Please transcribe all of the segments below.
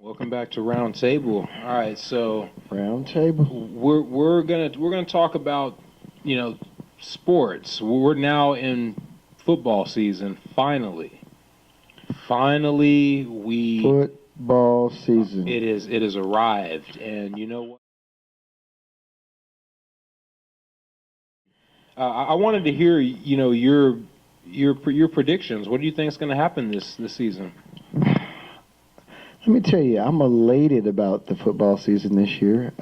Welcome back to Round Table. All right, so Round table. we're gonna talk about sports. We're now in football season. Finally, we Football season. it has arrived, and you know what? I wanted to hear your predictions. What do you think is going to happen this season? Let me tell you, I'm elated about the football season this year.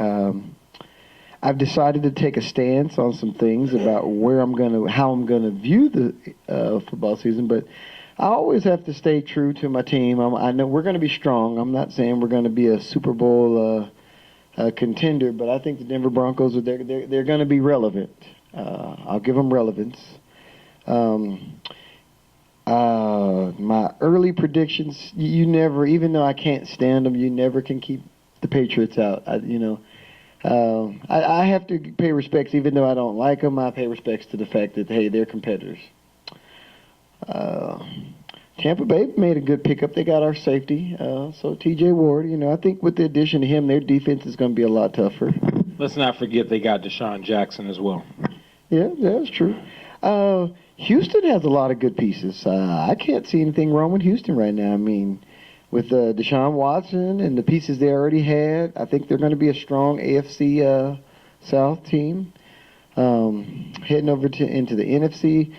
I've decided to take a stance on some things about how I'm gonna view the football season, but I always have to stay true to my team. I know we're gonna be strong. I'm not saying we're gonna be a Super Bowl contender, but I think the Denver Broncos they're gonna be relevant. I'll give them relevance. Um, my early predictions, you never, even though I can't stand them, you never can keep the Patriots out. I have to pay respects, even though I don't like them. I pay respects to the fact that, hey, they're competitors. Uh, Tampa Bay made a good pickup. They got our safety. So T.J. Ward, I think with the addition of him, their defense is going to be a lot tougher. Let's not forget they got Deshaun Jackson as well. Yeah, that's true. Houston has a lot of good pieces. I can't see anything wrong with Houston right now. I mean, with Deshaun Watson and the pieces they already had, I think they're going to be a strong AFC South team. Heading over into the NFC,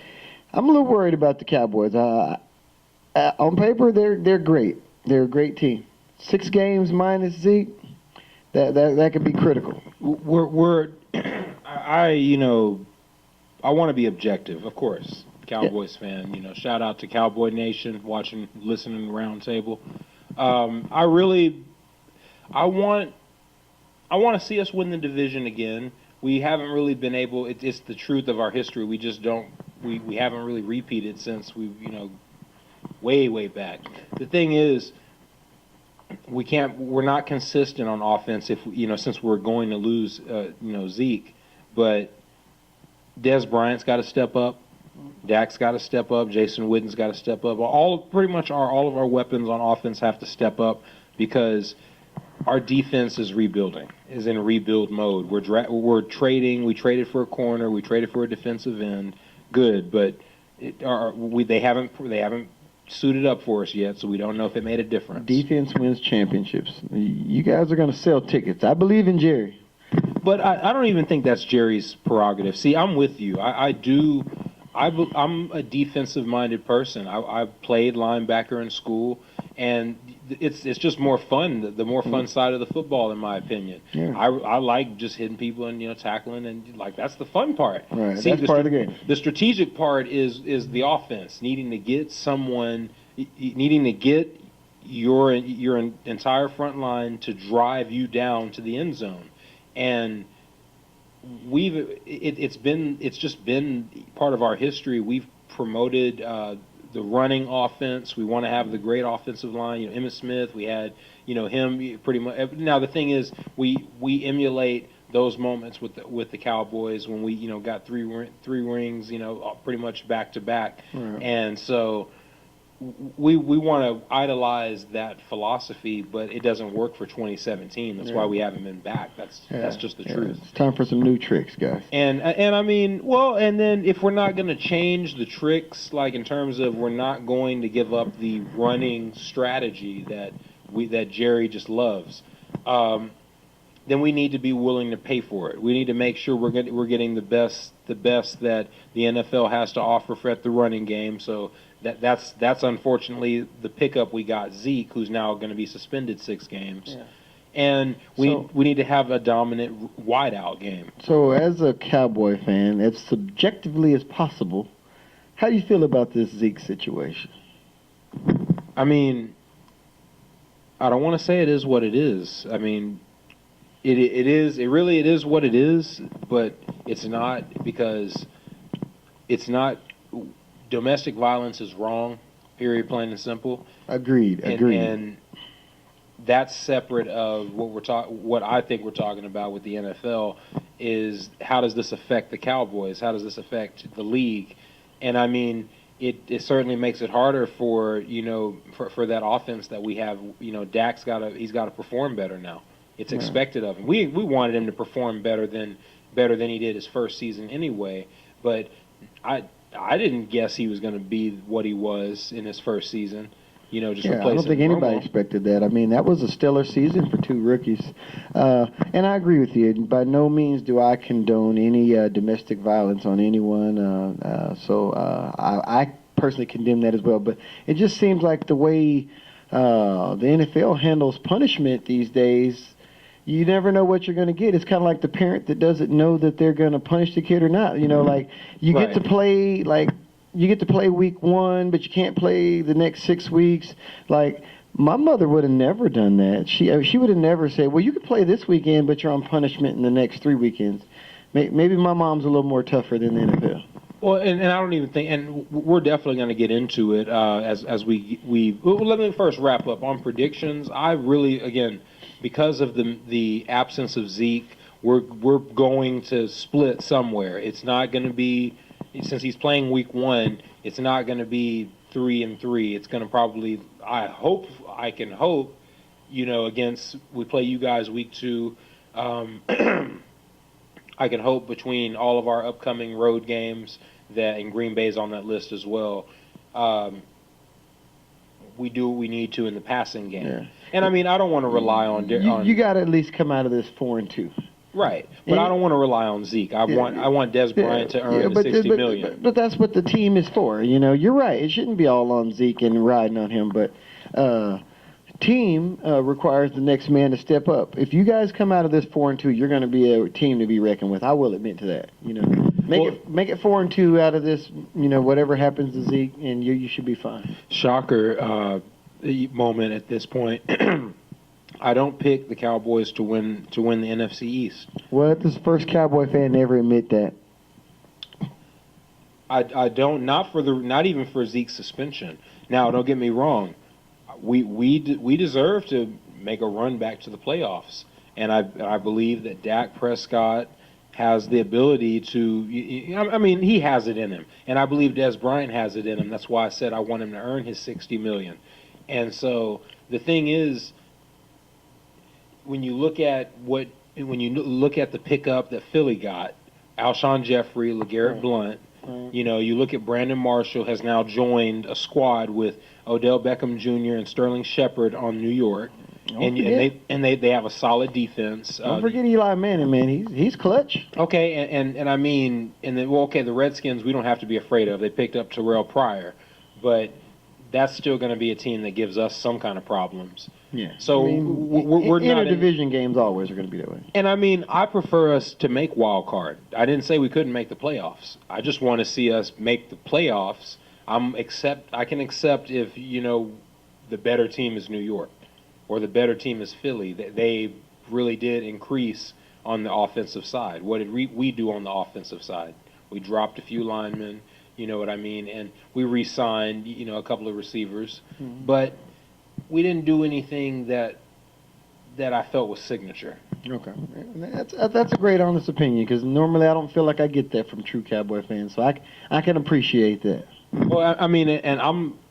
I'm a little worried about the Cowboys. On paper, they're great. They're a great team. 6 games minus Zeke, that could be critical. I want to be objective, of course. Cowboys fan, shout out to Cowboy Nation, watching, listening to Round Table. I want to see us win the division again. We haven't really been able. It's the truth of our history. We just don't. We haven't really repeated since way back. The thing is, we can't. We're not consistent on offense. Since we're going to lose, Zeke, but Des Bryant's got to step up. Dak's got to step up. Jason Witten's got to step up. Pretty much all of our weapons on offense have to step up because our defense is in rebuild mode. We're trading. We traded for a corner. We traded for a defensive end. Good, but they haven't suited up for us yet, so we don't know if it made a difference. Defense wins championships. You guys are going to sell tickets. I believe in Jerry. But I don't even think that's Jerry's prerogative. See, I'm with you. I'm a defensive-minded person. I played linebacker in school, and it's just more fun, the more fun side of the football, in my opinion. Yeah. I like just hitting people and tackling, and that's the fun part. Right, See, that's part of the game. The strategic part is the offense, needing to get your entire front line to drive you down to the end zone, and it's just been part of our history. We've promoted the running offense. We want to have the great offensive line. Emmitt Smith, we had him pretty much. Now the thing is, we emulate those moments with the Cowboys when we got three rings pretty much back to back, and so we want to idolize that philosophy, but it doesn't work for 2017. That's why we haven't been back. That's just the truth. It's time for some new tricks, guys. And I mean, well, and then if we're not going to change the tricks, like in terms of we're not going to give up the running strategy that Jerry just loves, then we need to be willing to pay for it. We need to make sure we're getting the best that the NFL has to offer at the running game. So that's unfortunately the pickup we got, Zeke, who's now going to be suspended 6 games. Yeah. And we need to have a dominant wideout game. So as a Cowboy fan, as subjectively as possible, how do you feel about this Zeke situation? I mean, I don't want to say it is what it is. I mean, it is what it is, but it's not, because it's not. Domestic violence is wrong, period, plain and simple. Agreed. And that's separate of what I think we're talking about with the NFL is how does this affect the Cowboys? How does this affect the league? And I mean, it certainly makes it harder for for that offense that we have. Dak's he's got to perform better now. It's expected of him. We wanted him to perform better than he did his first season anyway. But I didn't guess he was going to be what he was in his first season. Just replacing I don't think anybody Romo. expected that. I mean, that was a stellar season for two rookies. And I agree with you. By no means do I condone any domestic violence on anyone. So I personally condemn that as well. But it just seems like the way the NFL handles punishment these days, you never know what you're going to get. It's kind of like the parent that doesn't know that they're going to punish the kid or not. Like you get to play you get to play week 1, but you can't play the next 6 weeks. Like, my mother would have never done that. She would have never said, well, you could play this weekend, but you're on punishment in the next 3 weekends. Maybe my mom's a little more tougher than the NFL. Well, and I don't even think, and we're definitely going to get into it as we. Well, let me first wrap up on predictions. I really, again, because of the absence of Zeke, we're going to split somewhere. It's not going to be. Since he's playing week 1, it's not going to be 3-3. It's going to probably, I can hope, against, we play you guys week 2. I can hope between all of our upcoming road games and Green Bay's on that list as well. We do what we need to in the passing game. Yeah. And I mean, I don't want to rely on. You got to at least come out of this 4-2. Right, but I don't want to rely on Zeke. I want Des Bryant to earn the $60 million. But that's what the team is for. You're right. It shouldn't be all on Zeke and riding on him. But team requires the next man to step up. If you guys come out of this 4-2, you're going to be a team to be reckoned with. I will admit to that. Make it 4-2 out of this. Whatever happens to Zeke, and you should be fine. Shocker moment at this point. I don't pick the Cowboys to win the NFC East. Well, this first Cowboy fan to ever admit that. I don't, not even for Zeke's suspension. Now, don't get me wrong, we deserve to make a run back to the playoffs, and I believe that Dak Prescott has the ability to. I mean, he has it in him, and I believe Des Bryant has it in him. That's why I said I want him to earn his $60 million. And so the thing is, when you look at the pickup that Philly got, Alshon Jeffrey, LeGarrette Blount, you look at Brandon Marshall has now joined a squad with Odell Beckham Jr. and Sterling Shepard on New York, and they have a solid defense. Don't forget Eli Manning, man. He's clutch. Okay, and I mean, the Redskins we don't have to be afraid of. They picked up Terrell Pryor, but that's still going to be a team that gives us some kind of problems. Yeah. So we're not division games always are going to be that way. And I mean, I prefer us to make wild card. I didn't say we couldn't make the playoffs. I just want to see us make the playoffs. I can accept if the better team is New York or the better team is Philly. They really did increase on the offensive side. What did we do on the offensive side? We dropped a few linemen. You know what I mean? And we re-signed, a couple of receivers. Mm-hmm. But we didn't do anything that I felt was signature. Okay. That's a great honest opinion, because normally I don't feel like I get that from true Cowboy fans. So I can appreciate that. Well, I mean, and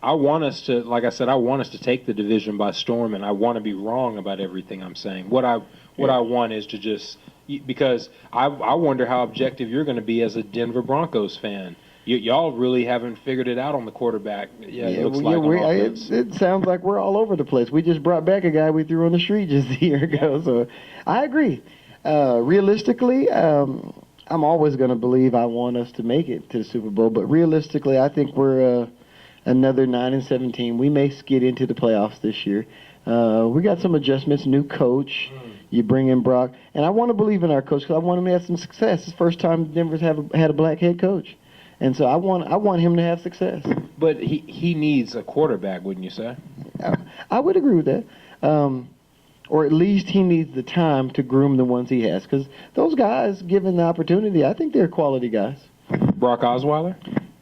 I want us to, like I said, I want us to take the division by storm, and I want to be wrong about everything I'm saying. What I want is to just, because I wonder how objective you're going to be as a Denver Broncos fan. Y'all really haven't figured it out on the quarterback. It sounds like we're all over the place. We just brought back a guy we threw on the street just a year ago. So I agree. Realistically, I'm always going to believe I want us to make it to the Super Bowl. But realistically, I think we're another 9-7 team. We may skid into the playoffs this year. We got some adjustments, new coach. You bring in Brock. And I want to believe in our coach because I want him to have some success. It's the first time Denver's had a black head coach. And so I want him to have success. But he needs a quarterback, wouldn't you say? I would agree with that. Or at least he needs the time to groom the ones he has. Because those guys, given the opportunity, I think they're quality guys. Brock Osweiler?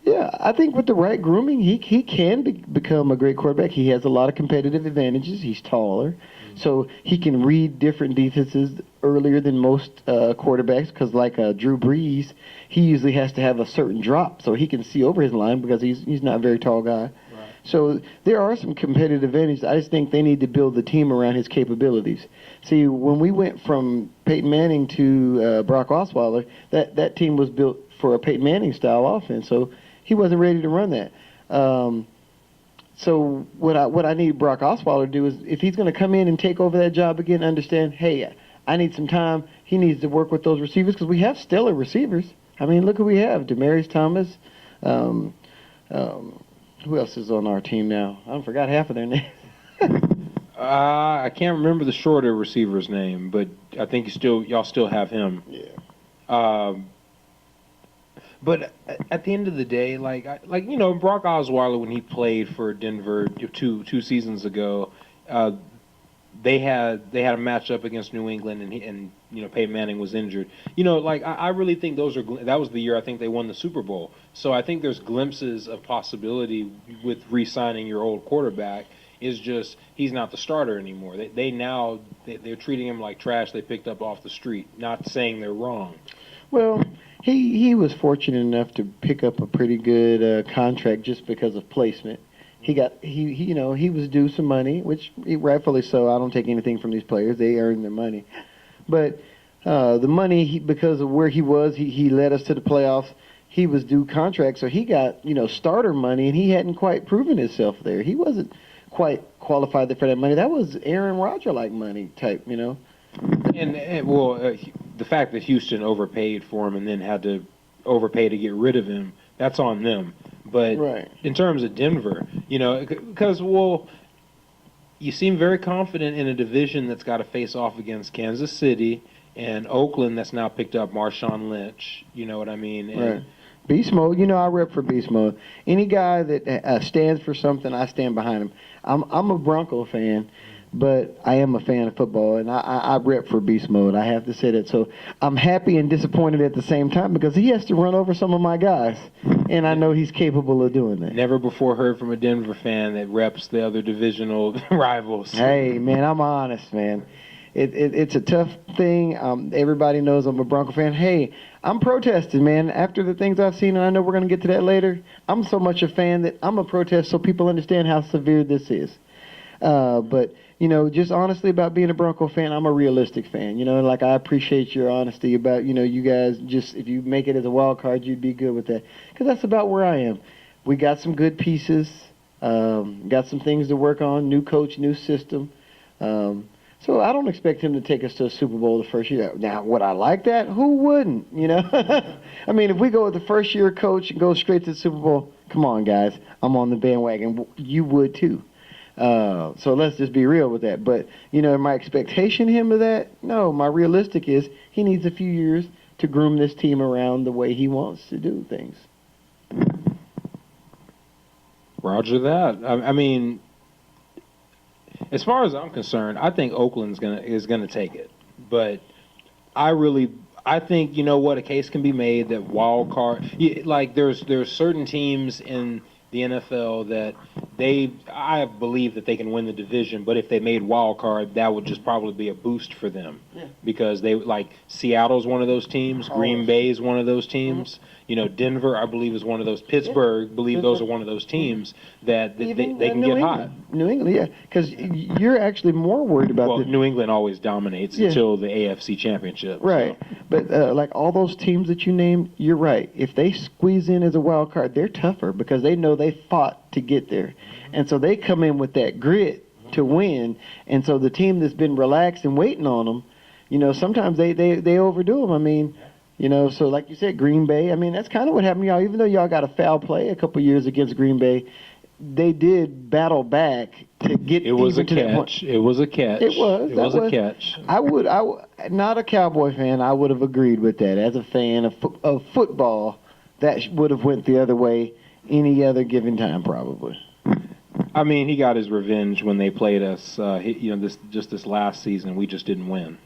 Yeah, I think with the right grooming, he can become a great quarterback. He has a lot of competitive advantages. He's taller, so he can read different defenses earlier than most quarterbacks. Because like Drew Brees, he usually has to have a certain drop so he can see over his line because he's not a very tall guy. Right. So there are some competitive advantages. I just think they need to build the team around his capabilities. See, when we went from Peyton Manning to Brock Osweiler, that team was built for a Peyton Manning style offense. So he wasn't ready to run that. So what I need Brock Osweiler to do is, if he's going to come in and take over that job again, understand, hey, I need some time. He needs to work with those receivers because we have stellar receivers. I mean, look who we have: Demaryius Thomas. Who else is on our team now? I forgot half of their names. I can't remember the shorter receiver's name, but I think y'all still have him. Yeah. But at the end of the day, Brock Osweiler, when he played for Denver two seasons ago, they had a matchup against New England, and Peyton Manning was injured. I really think that was the year I think they won the Super Bowl. So I think there's glimpses of possibility with re-signing your old quarterback. Is just he's not the starter anymore. They're treating him like trash they picked up off the street. Not saying they're wrong. Well, he was fortunate enough to pick up a pretty good contract just because of placement. He was due some money, which rightfully so. I don't take anything from these players; they earn their money. But the money, because of where he was, he led us to the playoffs. He was due contract, so he got starter money, and he hadn't quite proven himself there. He wasn't quite qualified for that money. That was Aaron Rodgers-like money type, And the fact that Houston overpaid for him and then had to overpay to get rid of him, that's on them. But right. In terms of Denver, because you seem very confident in a division that's got to face off against Kansas City and Oakland that's now picked up Marshawn Lynch. You know what I mean? And right. Beast mode, I rep for beast mode. Any guy that stands for something, I stand behind him. I'm a Bronco fan, but I am a fan of football, and I rep for beast mode. I have to say that. So I'm happy and disappointed at the same time because he has to run over some of my guys, and I know he's capable of doing that. Never before heard from a Denver fan that reps the other divisional rivals. Hey, man, I'm honest, man. It's a tough thing. Everybody knows I'm a Bronco fan. Hey, I'm protesting, man. After the things I've seen, and I know we're going to get to that later, I'm so much a fan that I'm a protest so people understand how severe this is. But, just honestly about being a Bronco fan, I'm a realistic fan. I appreciate your honesty about, you guys just, if you make it as a wild card, you'd be good with that. Because that's about where I am. We got some good pieces, got some things to work on, new coach, new system. So I don't expect him to take us to a Super Bowl the first year. Now, would I like that? Who wouldn't, I mean, if we go with the first-year coach and go straight to the Super Bowl, come on, guys. I'm on the bandwagon. You would, too. So let's just be real with that. But, my expectation of him of that, no. My realistic is he needs a few years to groom this team around the way he wants to do things. Roger that. I mean, as far as I'm concerned, I think Oakland is gonna take it. But I think a case can be made that wild card. There's certain teams in the NFL that I believe that they can win the division, but if they made wild card, that would just probably be a boost for them. Yeah. Because Seattle's one of those teams, Green Bay is one of those teams. Denver, I believe, is one of those. Pittsburgh, believe those are one of those teams that they can get hot. New England, yeah, because you're actually more worried about New England always dominates until the AFC Championship. Right, so. But all those teams that you named, you're right. If they squeeze in as a wild card, they're tougher because they know they fought to get there, and so they come in with that grit to win. And so the team that's been relaxed and waiting on them, sometimes they overdo them. I mean. So like you said, Green Bay, I mean, that's kind of what happened to y'all. Even though y'all got a foul play a couple years against Green Bay, they did battle back to get It was a to that point. catch. It was a catch. It was. It was a catch. I would, not a Cowboy fan, I would have agreed with that. As a fan of football, that would have went the other way any other given time, probably. I mean, he got his revenge when they played us. This last season, we just didn't win.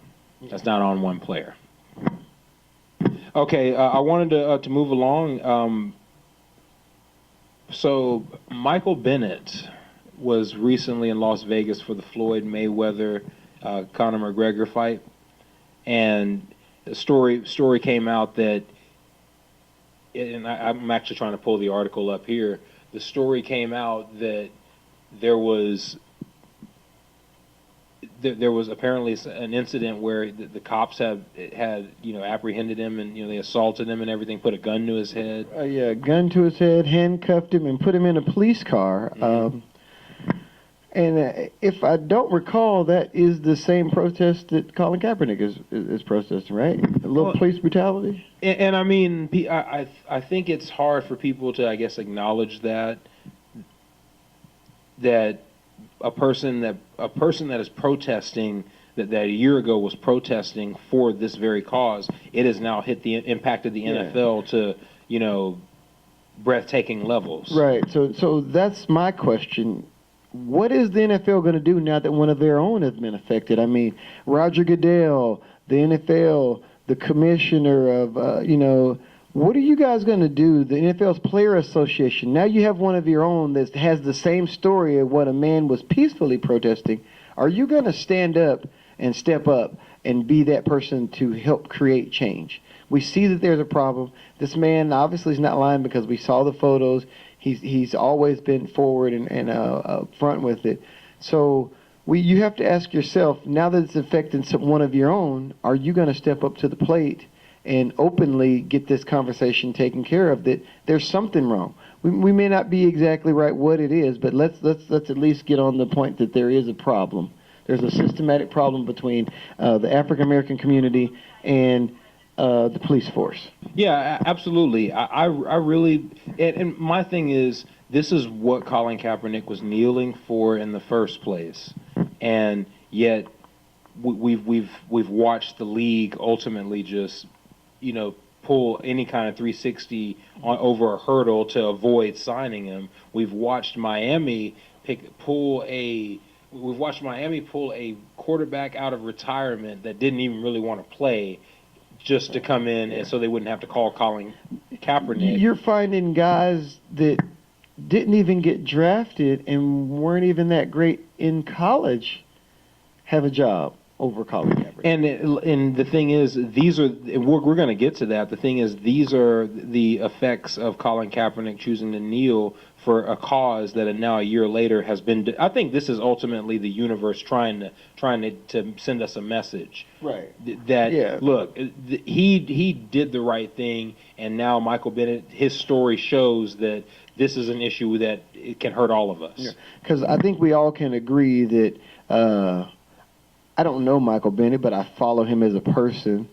That's not on one player. Okay, I wanted to move along. So Michael Bennett was recently in Las Vegas for the Floyd Mayweather Conor McGregor fight, and the story came out that, and I'm actually trying to pull the article up here. The story came out that there was apparently an incident where the cops had apprehended him, and they assaulted him and everything, put a gun to his head. Yeah, gun to his head, handcuffed him, and put him in a police car. Mm-hmm. And if I don't recall, that is the same protest that Colin Kaepernick is protesting, right? A little police brutality. And I mean, I think it's hard for people to, I guess, acknowledge that a person that is protesting that a year ago was protesting for this very cause, it has now impacted the NFL to breathtaking levels. Right. So that's my question. What is the NFL going to do now that one of their own has been affected? I mean, Roger Goodell, the NFL, the commissioner of, what are you guys going to do? The NFL's Player Association. Now you have one of your own that has the same story of what a man was peacefully protesting. Are you going to stand up and step up and be that person to help create change? We see that there's a problem. This man obviously is not lying because we saw the photos. He's always been forward and front with it. So you have to ask yourself, now that it's affecting one of your own, are you going to step up to the plate and openly get this conversation taken care of, that there's something wrong? We may not be exactly right what it is, but let's at least get on the point that there is a problem. There's a systematic problem between the African American community and the police force. Yeah, absolutely. I really, and my thing is, this is what Colin Kaepernick was kneeling for in the first place, and yet we've watched the league ultimately just pull any kind of 360 over a hurdle to avoid signing him. We've watched Miami pull a quarterback out of retirement that didn't even really want to play, just to come in, and so they wouldn't have to call Colin Kaepernick. You're finding guys that didn't even get drafted and weren't even that great in college have a job over Colin Kaepernick. And the thing is, we're going to get to that. The thing is, these are the effects of Colin Kaepernick choosing to kneel for a cause that now a year later has been. I think this is ultimately the universe trying to send us a message. Right. Look, he did the right thing, and now Michael Bennett, his story shows that this is an issue that it can hurt all of us. Because I think we all can agree that. I don't know Michael Bennett, but I follow him as a person.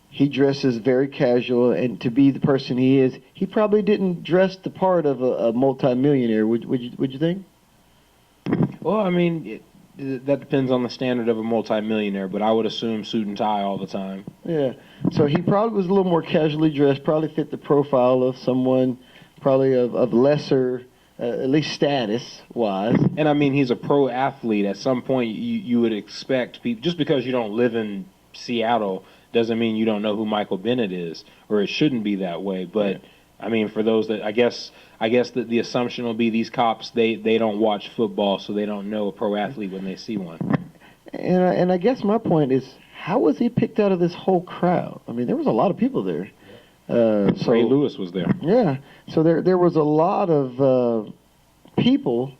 He dresses very casual, and to be the person he is, he probably didn't dress the part of a multimillionaire. Would you think? Well, I mean, that depends on the standard of a multimillionaire, but I would assume suit and tie all the time. Yeah. So he probably was a little more casually dressed, probably fit the profile of someone probably of lesser, at least status-wise. And, I mean, he's a pro athlete. At some point, you would expect people, just because you don't live in Seattle doesn't mean you don't know who Michael Bennett is, or it shouldn't be that way. But, I mean, for those that, I guess that the assumption will be these cops, they don't watch football, so they don't know a pro athlete when they see one. And I guess my point is, how was he picked out of this whole crowd? I mean, there was a lot of people there. Ray Lewis was there. Yeah. So there was a lot of people.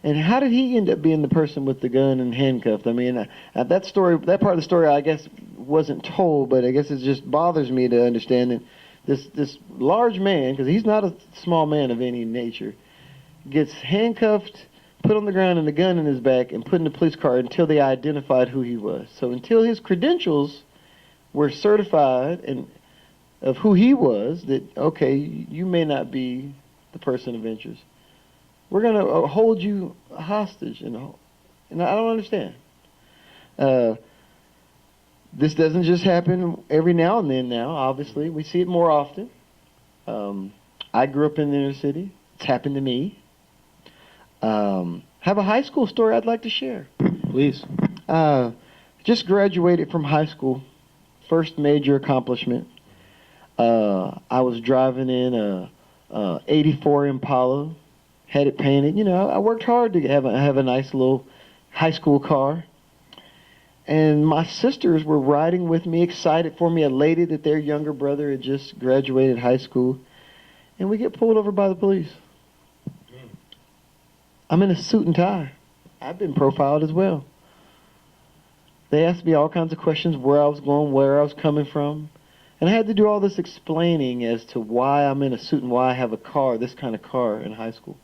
And how did he end up being the person with the gun and handcuffed? I mean, that part of the story, I guess, wasn't told, but I guess it just bothers me to understand that this large man, because he's not a small man of any nature, gets handcuffed, put on the ground, and a gun in his back, and put in a police car until they identified who he was. So until his credentials were certified and of who he was, that, okay, you may not be the person of interest, we're going to hold you hostage. And I don't understand. This doesn't just happen every now and then now, obviously. We see it more often. I grew up in the inner city. It's happened to me. Have a high school story I'd like to share. Please. Just graduated from high school. First major accomplishment. I was driving in '84 Impala, had it painted. You know, I worked hard to have a nice little high school car. And my sisters were riding with me, excited for me, elated that their younger brother had just graduated high school. And we get pulled over by the police. I'm in a suit and tie. I've been profiled as well. They asked me all kinds of questions, where I was going, where I was coming from. And I had to do all this explaining as to why I'm in a suit and why I have a car, this kind of car, in high school.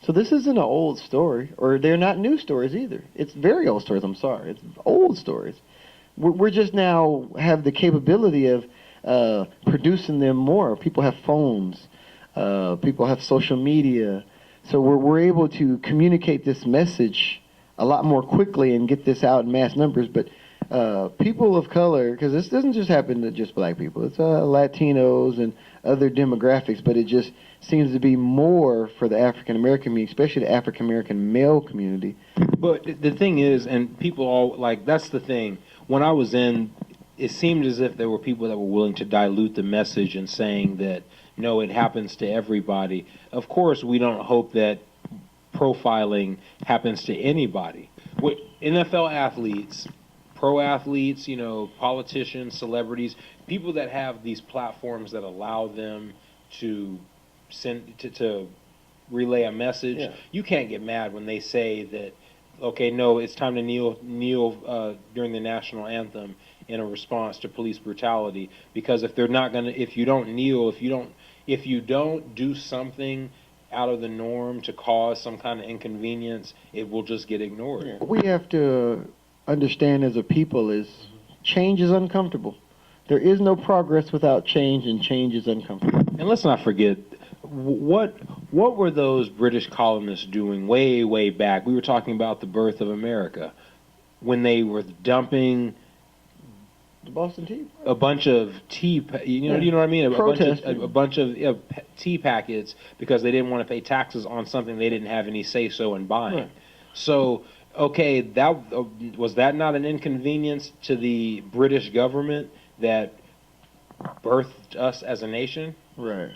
So this isn't an old story, or they're not new stories either. It's very old stories, I'm sorry. It's old stories. We're just now have the capability of producing them more. People have phones. People have social media. So we're able to communicate this message a lot more quickly and get this out in mass numbers. But people of color, because this doesn't just happen to just black people. It's Latinos and other demographics, but it just seems to be more for the African American community, especially the African American male community. But the thing is, and people all, like, that's the thing. When I was in, it seemed as if there were people that were willing to dilute the message and saying that, no, it happens to everybody. Of course, we don't hope that profiling happens to anybody. With NFL athletes, pro athletes, you know, politicians, celebrities, people that have these platforms that allow them to to relay a message. Yeah. You can't get mad when they say that, okay, no, it's time to kneel during the national anthem in a response to police brutality, because if they're not gonna, if you don't kneel, if you don't do something out of the norm to cause some kind of inconvenience, it will just get ignored. Yeah. We have to understand as a people is change is uncomfortable. There is no progress without change, and change is uncomfortable. And let's not forget, what were those British colonists doing way back? We were talking about the birth of America, when they were dumping the Boston Tea, a bunch of tea, you know what I mean, a bunch of tea packets, because they didn't want to pay taxes on something they didn't have any say so in buying. Right. So, okay, that was that not an inconvenience to the British government that birthed us as a nation? Right.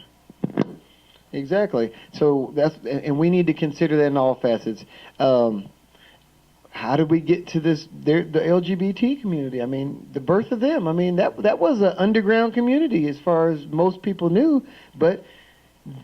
Exactly. So and we need to consider that in all facets. How did we get to this? The LGBT community. I mean, the birth of them. I mean, that was an underground community as far as most people knew, but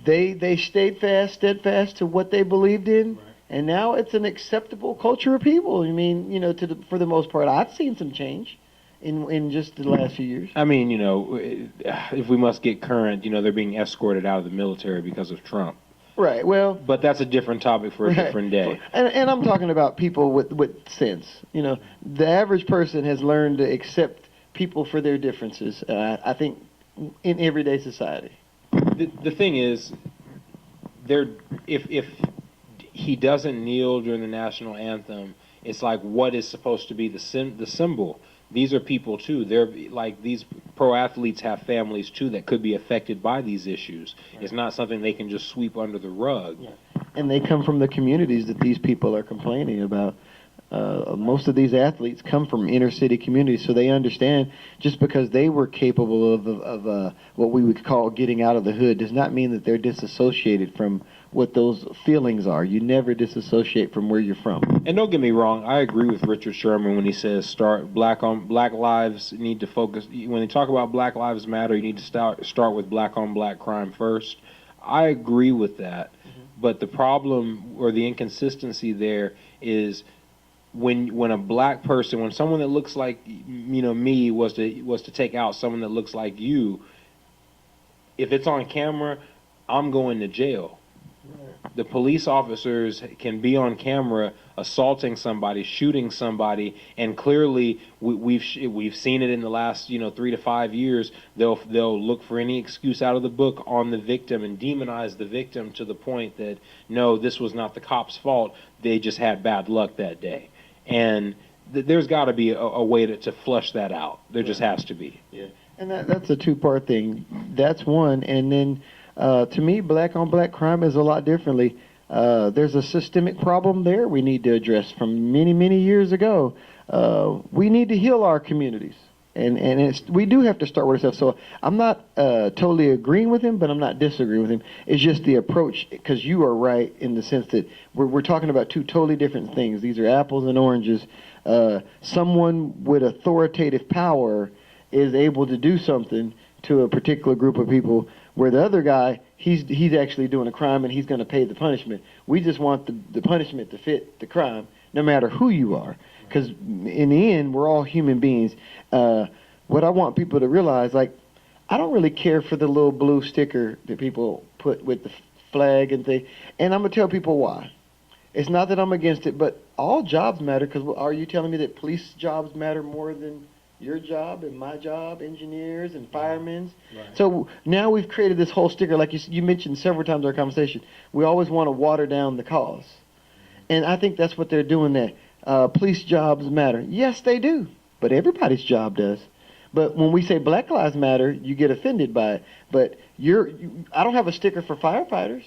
they stayed steadfast to what they believed in, right. And now it's an acceptable culture of people. I mean, you know, for the most part, I've seen some change in just the last few years. I mean, you know, if we must get current, you know, they're being escorted out of the military because of Trump. Right. Well, but that's a different topic for a different day. And I'm talking about people with sense. You know, the average person has learned to accept people for their differences. I think in everyday society. The thing is, if he doesn't kneel during the national anthem, it's like, what is supposed to be the symbol? These are people too. They're like, these pro athletes have families too that could be affected by these issues. Right. It's not something they can just sweep under the rug. Yeah. And they come from the communities that these people are complaining about. Most of these athletes come from inner city communities, so they understand just because they were capable of what we would call getting out of the hood does not mean that they're disassociated from what those feelings are. You never disassociate from where you're from. And don't get me wrong, I agree with Richard Sherman when he says black lives need to focus. When they talk about Black Lives Matter, you need to start with black on black crime first. I agree with that, but the problem or the inconsistency there is when a black person, when someone that looks like, you know, me was to take out someone that looks like you, if it's on camera, I'm going to jail. The police officers can be on camera assaulting somebody, shooting somebody, and clearly we've seen it in the last 3 to 5 years. They'll look for any excuse out of the book on the victim and demonize the victim to the point that, no, this was not the cop's fault. They just had bad luck that day. And there's got to be a way to flush that out. There just has to be. Yeah, and that's a two-part thing. That's one, and then to me, black on black crime is a lot differently. There's a systemic problem there we need to address from many years ago. We need to heal our communities. And we do have to start with ourselves. So I'm not totally agreeing with him, but I'm not disagreeing with him. It's just the approach, because you are right in the sense that we're talking about two totally different things. These are apples and oranges. Someone with authoritative power is able to do something to a particular group of people, where the other guy, he's actually doing a crime and he's going to pay the punishment. We just want the punishment to fit the crime, no matter who you are. Because in the end, we're all human beings. What I want people to realize, like, I don't really care for the little blue sticker that people put with the flag and thing. And I'm going to tell people why. It's not that I'm against it, but all jobs matter. Because are you telling me that police jobs matter more than your job and my job, engineers and firemen's? Right. So now we've created this whole sticker, like you mentioned several times in our conversation. We always want to water down the cause. And I think that's what they're doing there. Police jobs matter. Yes, they do. But everybody's job does. But when we say Black Lives Matter, you get offended by it. But I don't have a sticker for firefighters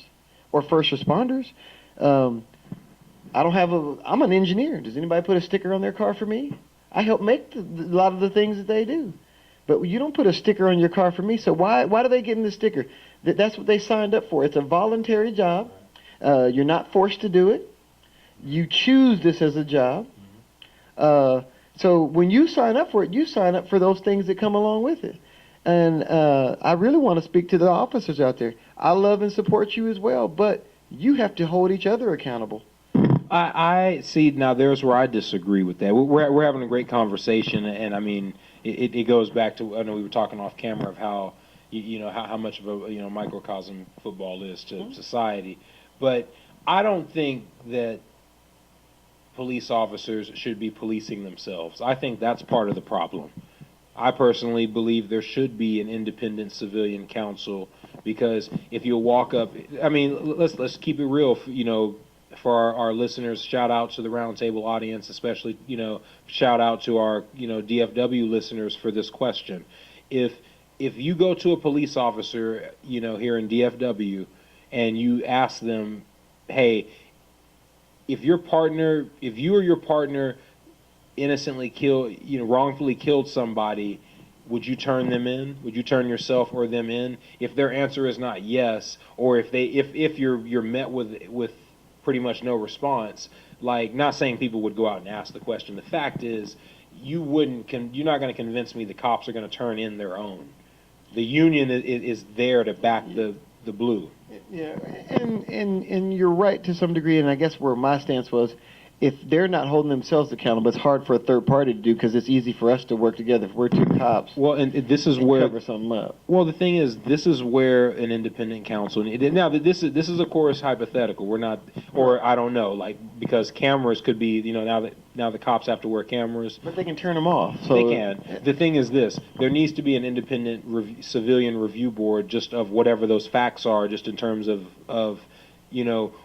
or first responders. I'm an engineer. Does anybody put a sticker on their car for me? I help make a lot of the things that they do. But you don't put a sticker on your car for me. So why do they get in the sticker? That's what they signed up for. It's a voluntary job. You're not forced to do it. You choose this as a job. So when you sign up for it, you sign up for those things that come along with it. And I really want to speak to the officers out there. I love and support you as well, but you have to hold each other accountable. I see. Now, there's where I disagree with that. We're having a great conversation, and I mean, it goes back to, I know we were talking off camera of how how much of a microcosm football is to society, but I don't think that police officers should be policing themselves. I think that's part of the problem. I personally believe there should be an independent civilian counsel, because if you walk up, I mean, let's keep it real, for our listeners. Shout out to the roundtable audience, especially, shout out to our, DFW listeners for this question. If you go to a police officer, here in DFW, and you ask them, hey, if you or your partner innocently wrongfully killed somebody, would you turn them in? Would you turn yourself or them in? If their answer is not yes, or if you're met with pretty much no response, like, not saying people would go out and ask the question. The fact is, you're not going to convince me the cops are going to turn in their own. The union is there to back the blue. Yeah, and you're right to some degree, and I guess where my stance was, if they're not holding themselves accountable, it's hard for a third party to do, because it's easy for us to work together if we're two cops. Well, and this is where cover something up. Well, the thing is, this is where an independent counsel. Now, this is of course hypothetical. We're not, or I don't know, like, because cameras could be, now the cops have to wear cameras. But they can turn them off. So they can. The thing is this: there needs to be an independent civilian review board, just of whatever those facts are, just in terms of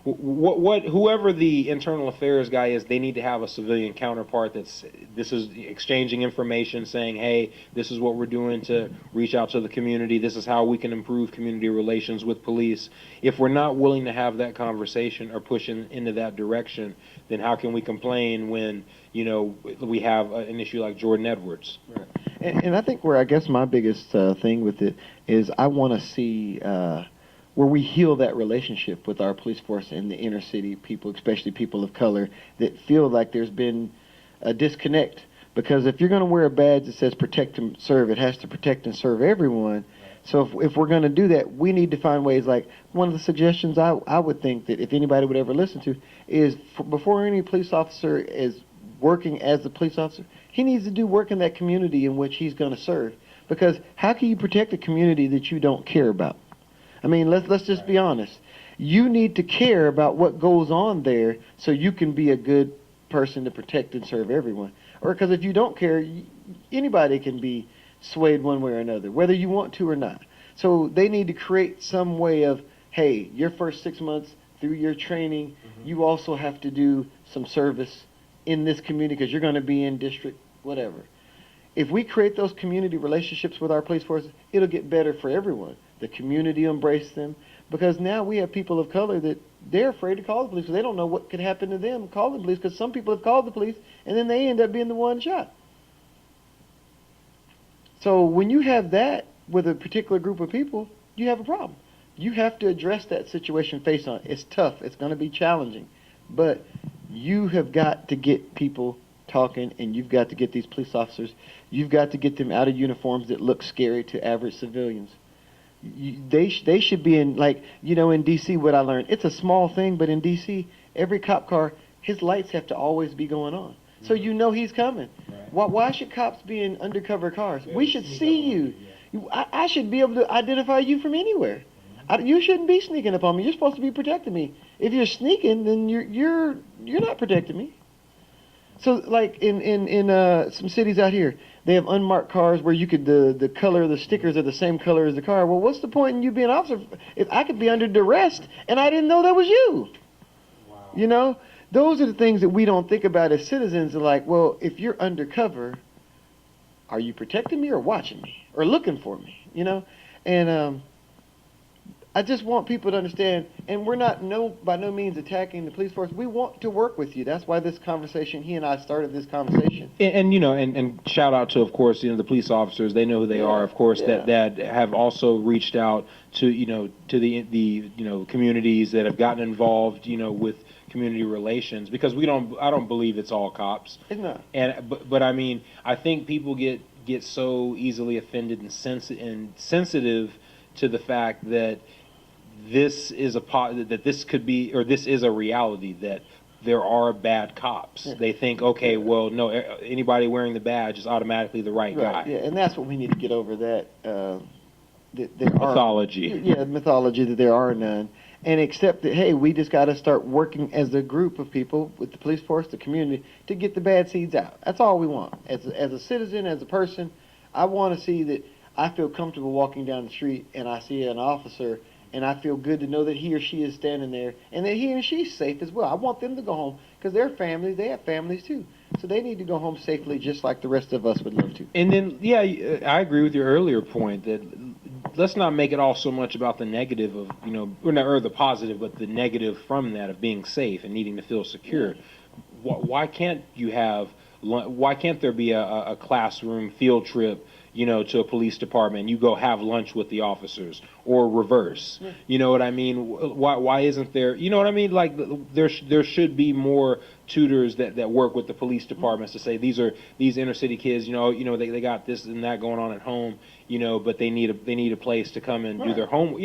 whoever the internal affairs guy is, they need to have a civilian counterpart this is exchanging information, saying, hey, this is what we're doing to reach out to the community, this is how we can improve community relations with police. If we're not willing to have that conversation or push into that direction, then how can we complain when we have an issue like Jordan Edwards? Right. And I think where I guess my biggest thing with it is, I want to see where we heal that relationship with our police force and the inner city people, especially people of color, that feel like there's been a disconnect. Because if you're going to wear a badge that says protect and serve, it has to protect and serve everyone. So if we're going to do that, we need to find ways. Like, one of the suggestions I would think that if anybody would ever listen to is, before any police officer is working as a police officer, he needs to do work in that community in which he's going to serve. Because how can you protect a community that you don't care about? I mean, let's just be honest. You need to care about what goes on there so you can be a good person to protect and serve everyone. Or because if you don't care, anybody can be swayed one way or another, whether you want to or not. So they need to create some way of, hey, your first 6 months through your training, you also have to do some service in this community because you're going to be in district whatever. If we create those community relationships with our police forces, it'll get better for everyone. The community embrace them, because now we have people of color that they're afraid to call the police because they don't know what could happen to them calling the police, because some people have called the police and then they end up being the one shot. So when you have that with a particular group of people, you have a problem. You have to address that situation face on. It's tough. It's going to be challenging. But you have got to get people talking, and you've got to get these police officers, you've got to get them out of uniforms that look scary to average civilians. They should be in, like, in D.C. what I learned, it's a small thing, but in D.C., every cop car, his lights have to always be going on. So he's coming. Right. Why should cops be in undercover cars? We should see you. I should be able to identify you from anywhere. You shouldn't be sneaking up on me. You're supposed to be protecting me. If you're sneaking, then you're not protecting me. So, like in some cities out here, they have unmarked cars where you could the color, the stickers are the same color as the car. Well, what's the point in you being an officer if I could be under arrest and I didn't know that was you? Wow. Those are the things that we don't think about as citizens. Like, well, if you're undercover, are you protecting me or watching me or looking for me? And I just want people to understand, and we're not by no means attacking the police force. We want to work with you. That's why this conversation, he and I started this conversation. And shout out to, of course, the police officers. They know who they are, of course, that have also reached out to, to the communities that have gotten involved, with community relations, because I don't believe it's all cops. It's not. But I mean, I think people get so easily offended and sensitive to the fact that this is this is a reality, that there are bad cops. Yeah. They think, okay, well, no, anybody wearing the badge is automatically the right guy. Yeah, and that's what we need to get over, that mythology. Mythology that there are none. And accept that, hey, we just got to start working as a group of people with the police force, the community, to get the bad seeds out. That's all we want. As a citizen, as a person, I want to see that I feel comfortable walking down the street and I see an officer, and I feel good to know that he or she is standing there and that he and she's safe as well. I want them to go home because they're families. They have families too. So they need to go home safely just like the rest of us would love to. And then, I agree with your earlier point that let's not make it all so much about the negative of, or the positive, but the negative from that of being safe and needing to feel secure. Why can't there be a classroom field trip, to a police department? You go have lunch with the officers, or reverse. Yeah. You know what I mean? Why isn't there? You know what I mean? Like there should be more tutors that work with the police departments to say these inner city kids. They got this and that going on at home. But they need a place to come and do their homework.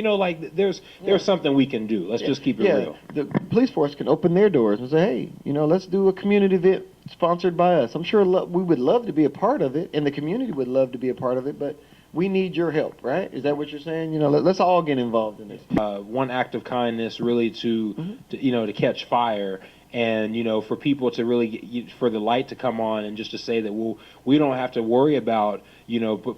There's something we can do. Let's just keep it real. The police force can open their doors and say, hey, let's do a community event sponsored by us. I'm sure we would love to be a part of it, and the community would love to be a part of it, but we need your help, right? Is that what you're saying? Let's all get involved in this. One act of kindness really to catch fire. And, for people to really for the light to come on, and just to say that, we don't have to worry about,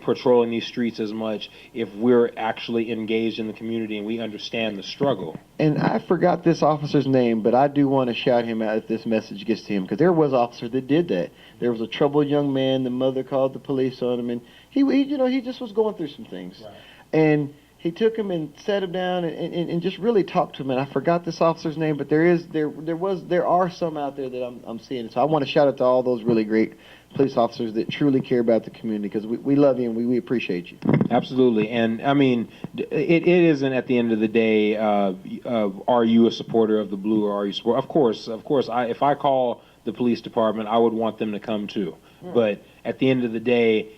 patrolling these streets as much if we're actually engaged in the community and we understand the struggle. And I forgot this officer's name, but I do want to shout him out if this message gets to him, because there was an officer that did that. There was a troubled young man. The mother called the police on him, and he just was going through some things. Right. And he took him and sat him down and just really talked to him. And I forgot this officer's name, but there are some out there that I'm seeing. So I want to shout out to all those really great police officers that truly care about the community, because we love you and we appreciate you. Absolutely. And I mean, it isn't at the end of the day, are you a supporter of the blue or are you support? Of course. If I call the police department, I would want them to come too. Right. But at the end of the day,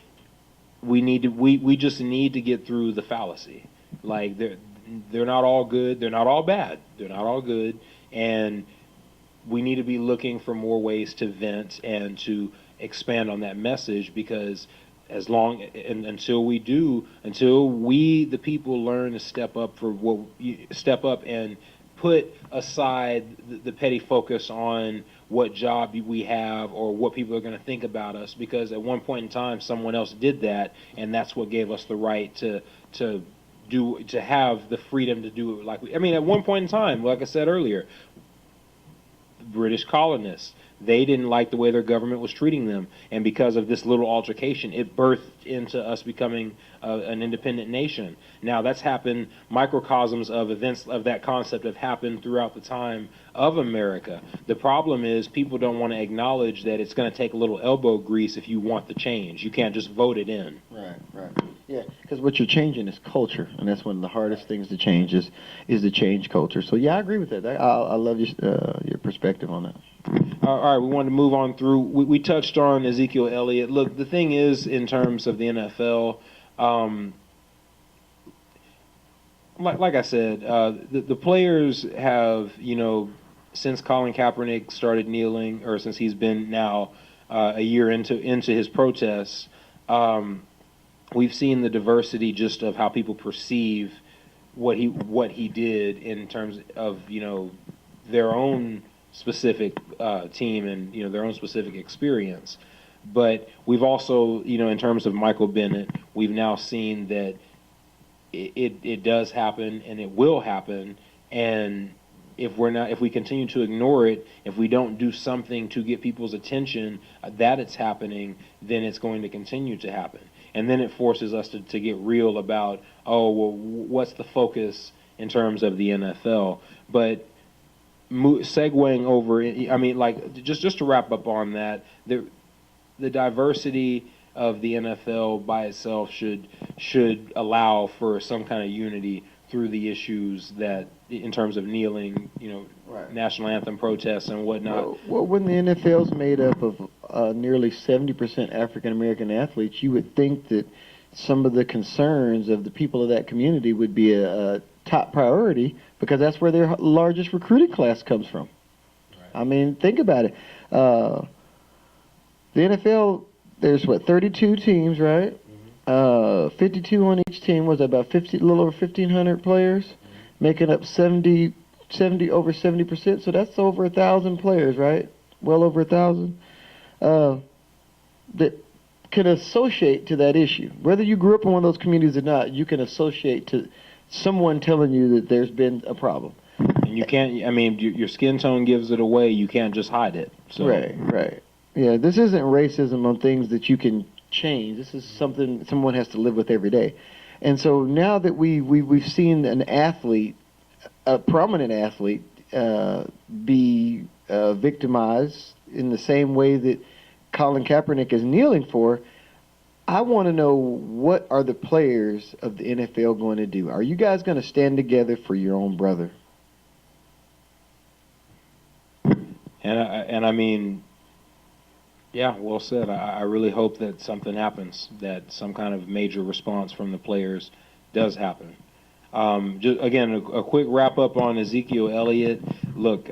we just need to get through the fallacy. Like they're not all good, they're not all bad, they're not all good, and we need to be looking for more ways to vent and to expand on that message, because until we the people learn to step up and put aside the petty focus on what job we have or what people are going to think about us, because at one point in time someone else did that, and that's what gave us the right to have the freedom to do it. At one point in time, like I said earlier, British colonists. They didn't like the way their government was treating them, and because of this little altercation, it birthed into us becoming an independent nation. Now that's happened. Microcosms of events of that concept have happened throughout the time of America. The problem is people don't want to acknowledge that it's going to take a little elbow grease if you want the change. You can't just vote it in. Right. Yeah, because what you're changing is culture, and that's one of the hardest things to change is to change culture. So yeah, I agree with that. I love your perspective on that. All right, we wanted to move on through. We touched on Ezekiel Elliott. Look, the thing is, in terms of the NFL, like I said, the players have, since Colin Kaepernick started kneeling, or since he's been now a year into his protests, we've seen the diversity just of how people perceive what he did in terms of their own specific team and their own specific experience. But we've also, in terms of Michael Bennett, we've now seen that it does happen and it will happen. And if we continue to ignore it, if we don't do something to get people's attention that it's happening, then it's going to continue to happen. And then it forces us to get real about, what's the focus in terms of the NFL? But segueing over, just to wrap up on that, the diversity of the NFL by itself should allow for some kind of unity through the issues that, in terms of kneeling, right, national anthem protests and whatnot. Well, when the NFL's made up of nearly 70% African American athletes, you would think that some of the concerns of the people of that community would be a top priority, because that's where their largest recruiting class comes from. Right. I mean, think about it. The NFL, there's 32 teams, right? Mm-hmm. 52 on each team. Was about a little over 1,500 players, mm-hmm, making up over 70%. So that's over 1,000 players, right? Well over 1,000 that can associate to that issue. Whether you grew up in one of those communities or not, you can associate to someone telling you that there's been a problem. And you can't. Your skin tone gives it away. You can't just hide it. So. Right. Yeah, this isn't racism on things that you can change. This is something someone has to live with every day. And so now that we've seen an athlete, a prominent athlete, be victimized in the same way that Colin Kaepernick is kneeling for, I want to know, what are the players of the NFL going to do? Are you guys going to stand together for your own brother? Yeah, well said. I really hope that something happens, that some kind of major response from the players does happen. Again, a quick wrap up on Ezekiel Elliott. Look,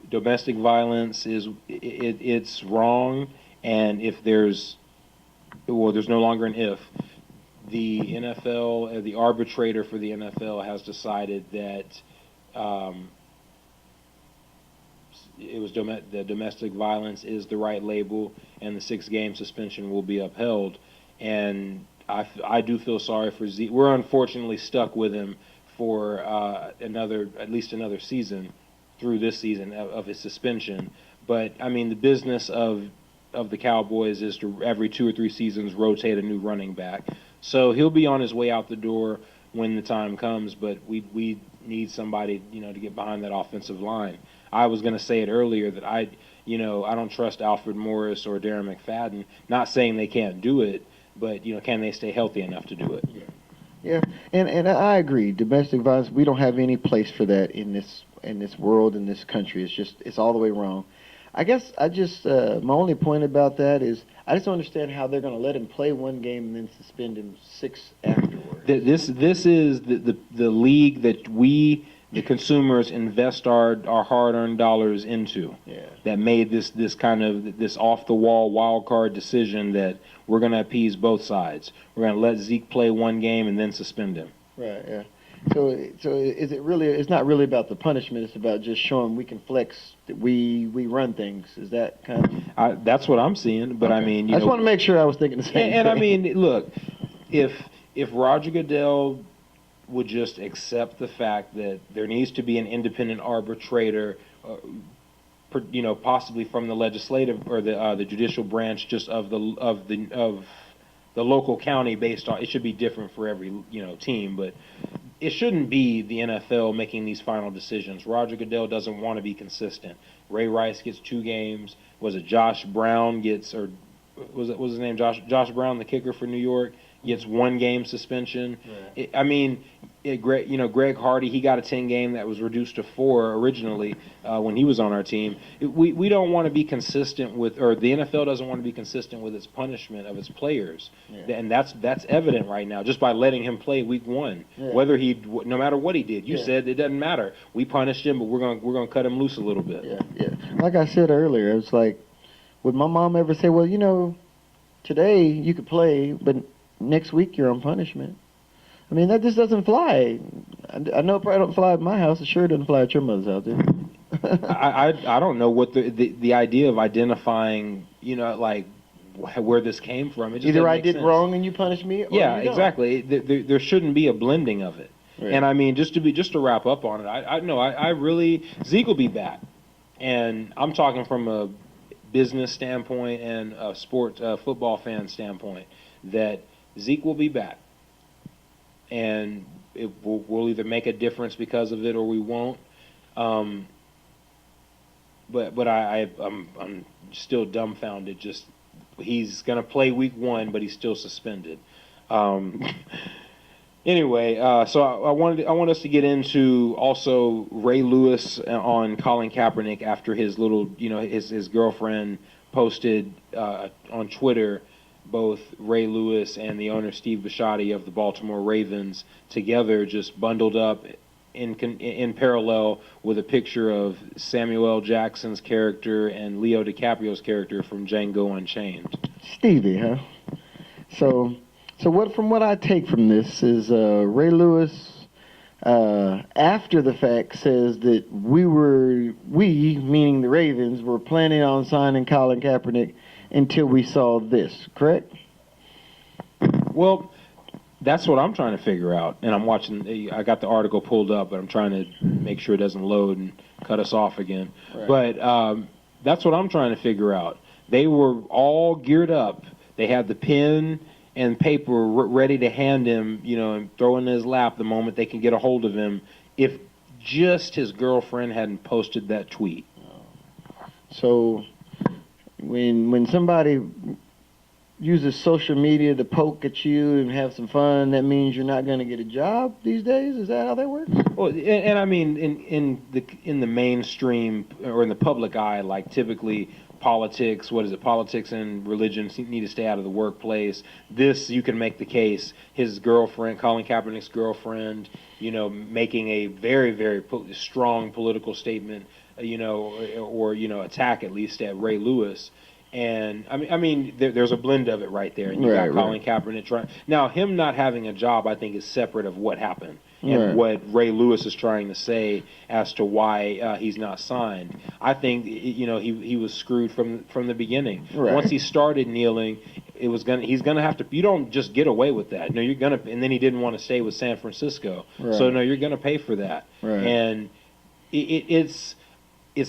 domestic violence it's wrong, and there's no longer an if. The NFL, the arbitrator for the NFL, has decided that the domestic violence is the right label, and the 6-game suspension will be upheld. And I do feel sorry for Zeke. We're unfortunately stuck with him for at least another season, through this season of his suspension. But the business of the Cowboys is to, every 2 or 3 seasons, rotate a new running back. So he'll be on his way out the door when the time comes. But we need somebody to get behind that offensive line. I was going to say it earlier that I don't trust Alfred Morris or Darren McFadden. Not saying they can't do it, but can they stay healthy enough to do it? Yeah, and I agree. Domestic violence, we don't have any place for that in this world, in this country. It's all the way wrong. I guess my only point about that is I just don't understand how they're going to let him play one game and then suspend him 6 afterwards. This is the league that we, the consumers, invest our hard-earned dollars into. Yeah. That made this kind of this off-the-wall wild card decision that we're going to appease both sides. We're going to let Zeke play one game and then suspend him. Right. Yeah. So is it really? It's not really about the punishment. It's about just showing we can flex, that we run things. Is that kind of? That's what I'm seeing. But okay. I just want to make sure I was thinking the same. And look, if Roger Goodell would just accept the fact that there needs to be an independent arbitrator possibly from the legislative or the judicial branch, just of the local county based on. It should be different for every team, but it shouldn't be the NFL making these final decisions. Roger Goodell doesn't want to be consistent. Ray Rice gets 2 games. Was it Josh Brown gets, or was his name Josh Brown, the kicker for New York, gets 1 game suspension? Right. Greg Hardy, he got a 10 game that was reduced to 4 originally when he was on our team. We don't want to be consistent with, or the NFL doesn't want to be consistent with its punishment of its players, and that's evident right now just by letting him play week 1. Yeah. No matter what he did, you said it doesn't matter. We punished him, but we're gonna cut him loose a little bit. Yeah. Like I said earlier, it's like, would my mom ever say, well, today you could play, but next week you're on punishment? I mean, that just doesn't fly. I know it probably don't fly at my house. It sure doesn't fly at your mother's house, does it? I don't know what the idea of identifying, where this came from. It just either I did wrong and you punish me, or yeah, you don't. Exactly. There shouldn't be a blending of it. Right. And I mean, just to wrap up on it, I really, Zeke will be back, and I'm talking from a business standpoint and a football fan standpoint, that Zeke will be back, and we'll either make a difference because of it or we won't. But I'm still dumbfounded. Just he's going to play week 1, but he's still suspended. Anyway, so I want us to get into also Ray Lewis on Colin Kaepernick after his little, his girlfriend posted on Twitter, both Ray Lewis and the owner Steve Bisciotti of the Baltimore Ravens together, just bundled up in parallel with a picture of Samuel L. Jackson's character and Leo DiCaprio's character from Django Unchained. Stevie, huh? So from what I take from this is Ray Lewis, after the fact, says that we, meaning the Ravens, were planning on signing Colin Kaepernick until we saw this, correct? Well, that's what I'm trying to figure out, and I'm watching. I got the article pulled up, but I'm trying to make sure it doesn't load and cut us off again. Right. But that's what I'm trying to figure out. They were all geared up. They had the pen and paper ready to hand him, and throw in his lap the moment they can get a hold of him, if just his girlfriend hadn't posted that tweet. So when somebody uses social media to poke at you and have some fun, that means you're not going to get a job these days? Is that how that works? Well, and I mean, in the mainstream or in the public eye, like typically politics, politics and religion need to stay out of the workplace. This, you can make the case, his girlfriend, Colin Kaepernick's girlfriend, making a very, very strong political statement, or attack at least at Ray Lewis. And I mean, there's a blend of it right there. And you got Colin Kaepernick trying. Now, him not having a job, I think, is separate of what happened and what Ray Lewis is trying to say as to why he's not signed. I think he was screwed from the beginning. Right. Once he started kneeling, he's gonna have to. You don't just get away with that. No, you're gonna. And then he didn't want to stay with San Francisco, so no, you're gonna pay for that. Right. And it's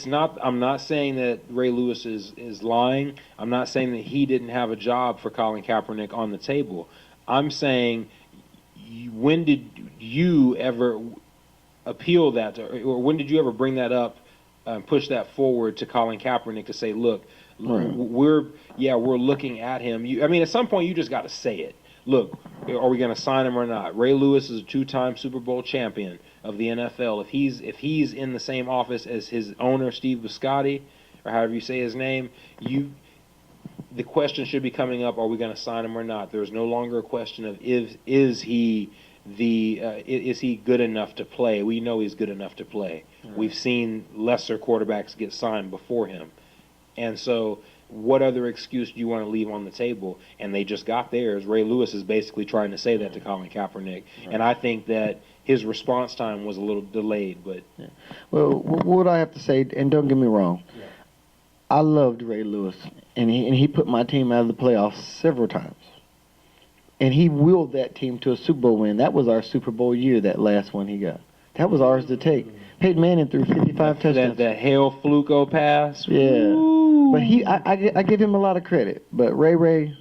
not. I'm not saying that Ray Lewis is lying. I'm not saying that he didn't have a job for Colin Kaepernick on the table. I'm saying, when did you ever appeal that, or when did you ever bring that up, push that forward to Colin Kaepernick to say, look, we're looking at him. At some point you just got to say it. Look, are we going to sign him or not? Ray Lewis is a 2-time Super Bowl champion of the NFL. If he's in the same office as his owner, Steve Bisciotti, or however you say his name, the question should be coming up: are we going to sign him or not? There's no longer a question of is he good enough to play? We know he's good enough to play. Right. We've seen lesser quarterbacks get signed before him, and so, what other excuse do you want to leave on the table? And they just got theirs. Ray Lewis is basically trying to say that to Colin Kaepernick. Right. And I think that his response time was a little delayed. But well, what I have to say, and don't get me wrong, I loved Ray Lewis, and he put my team out of the playoffs several times. And he willed that team to a Super Bowl win. That was our Super Bowl year, that last one he got. That was ours to take. Peyton Manning threw 55 touchdowns. That Hail Fluco pass. Yeah. Ooh. But I give him a lot of credit. But Ray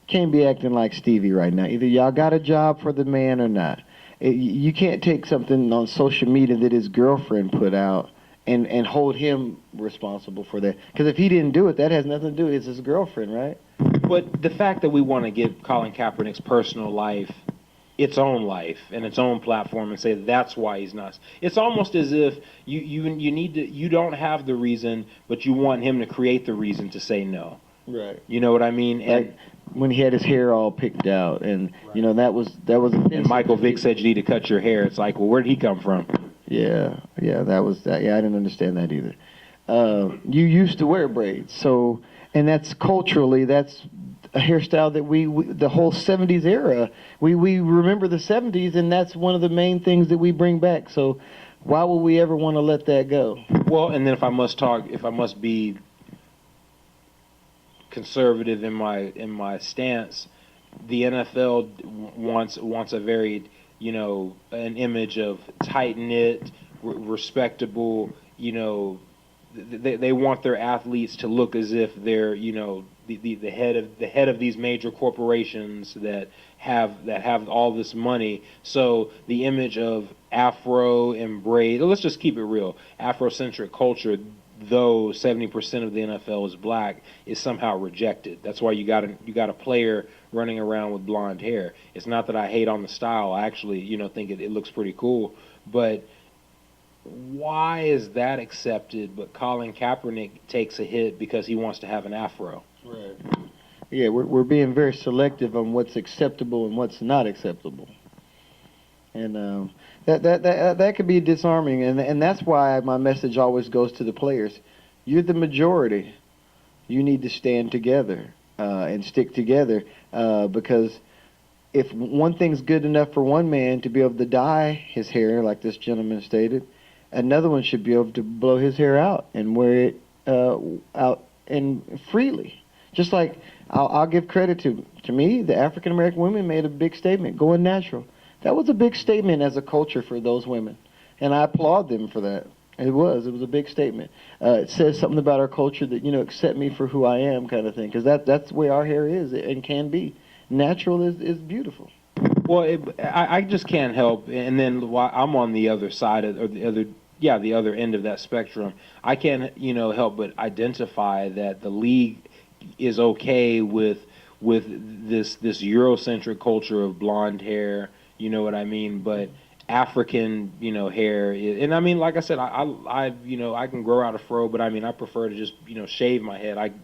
can't be acting like Stevie right now. Either y'all got a job for the man or not. You can't take something on social media that his girlfriend put out and hold him responsible for that. Because if he didn't do it, that has nothing to do with it. It's his girlfriend, right? But the fact that we want to give Colin Kaepernick's personal life its own life and its own platform and say that's why he's not. It's almost as if you don't have the reason, but you want him to create the reason to say no. Right. You know what I mean? And like when he had his hair all picked out, and you know that was. And Michael Vick said you need to cut your hair. It's like, well, where did he come from? Yeah, that was that. Yeah, I didn't understand that either. You used to wear braids, so and that's culturally that's a hairstyle that we the whole 70s era. We remember the 70s, and that's one of the main things that we bring back. So why would we ever want to let that go? Well, and then if I must be conservative in my stance, the NFL wants a very, an image of tight-knit, respectable, they want their athletes to look as if they're, the head of these major corporations that have all this money. So the image of Afro and braid, let's just keep it real, Afrocentric culture, though 70% of the NFL is black, is somehow rejected. That's why you got a player running around with blonde hair. It's not that I hate on the style. I actually, think it looks pretty cool. But why is that accepted, but Colin Kaepernick takes a hit because he wants to have an afro? Right. Yeah, we're being very selective on what's acceptable and what's not acceptable. And that could be disarming, and that's why my message always goes to the players. You're the majority. You need to stand together and stick together because if one thing's good enough for one man to be able to dye his hair, like this gentleman stated, another one should be able to blow his hair out and wear it out and freely. Just like I'll give credit to me, the African American women made a big statement, going natural. That was a big statement as a culture for those women, and I applaud them for that. It was a big statement. It says something about our culture that, accept me for who I am, kind of thing, because that's the way our hair is and can be. Natural is beautiful. Well, I just can't help, and then while I'm on the other side of, or the other end of that spectrum, I can't help but identify that the league is okay with this Eurocentric culture of blonde hair. You know what I mean? But African, hair, and I mean, like I said, I can grow out a fro, but I mean, I prefer to just, shave my head. I'm,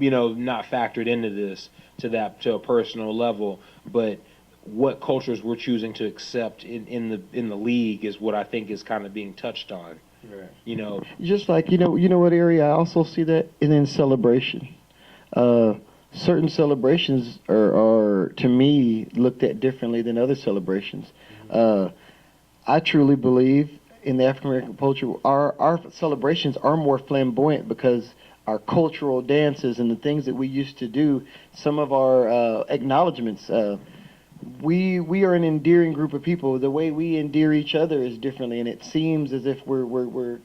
not factored into this to a personal level, but what cultures we're choosing to accept in the league is what I think is kind of being touched on. Right. Just like, what area I also see that is in celebration. Certain celebrations are, to me, looked at differently than other celebrations. I truly believe in the African American culture, our celebrations are more flamboyant because our cultural dances and the things that we used to do, some of our acknowledgments, we are an endearing group of people. The way we endear each other is differently, and it seems as if we're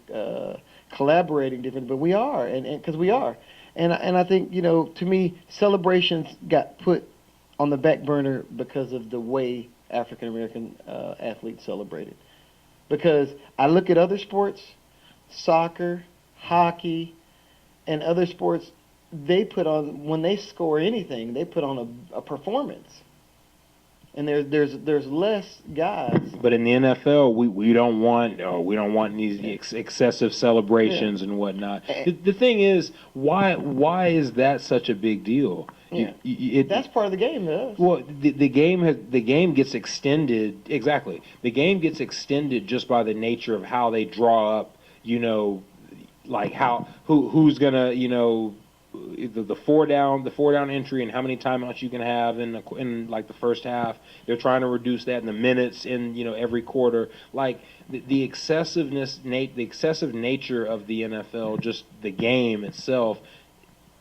collaborating differently, but we are, and because we are. And I think, to me, celebrations got put on the back burner because of the way African American athletes celebrated. Because I look at other sports, soccer, hockey, and other sports, they put on, when they score anything, they put on a performance. And there's less guys. But in the NFL, we don't want these excessive celebrations and whatnot. The thing is, why is that such a big deal? Yeah. That's part of the game, though. Well, the game gets extended. Exactly, the game gets extended just by the nature of how they draw up. Like who's gonna the four down entry and how many timeouts you can have in like the first half. They're trying to reduce that in the minutes in every quarter. Like the excessive nature of the NFL, just the game itself,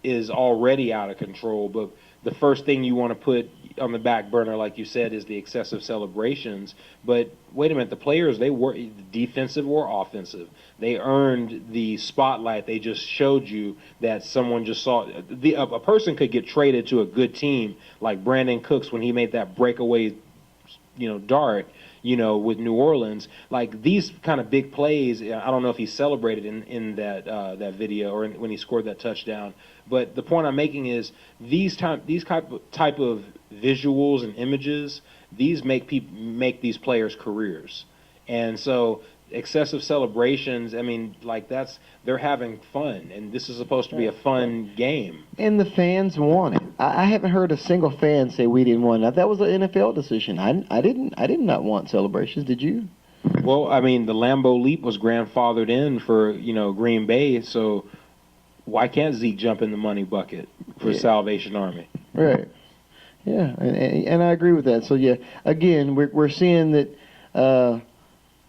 is already out of control. But the first thing you want to put on the back burner, like you said, is the excessive celebrations. But wait a minute, the players, they were defensive or offensive. They earned the spotlight. They just showed you that someone just saw a person could get traded to a good team like Brandon Cooks when he made that breakaway, dart, with New Orleans. Like these kind of big plays, I don't know if he celebrated in that video or when he scored that touchdown. But the point I'm making is these type of visuals and images, these make these players careers. And so excessive celebrations, I mean, like they're having fun, and this is supposed to be a fun game. And the fans want it. I haven't heard a single fan say we didn't want it. That was an NFL decision. I did not want celebrations. Did you? Well, I mean, the Lambeau Leap was grandfathered in for Green Bay, so why can't Zeke jump in the money bucket for Salvation Army? Right. Yeah, and I agree with that. So yeah, again, we're seeing that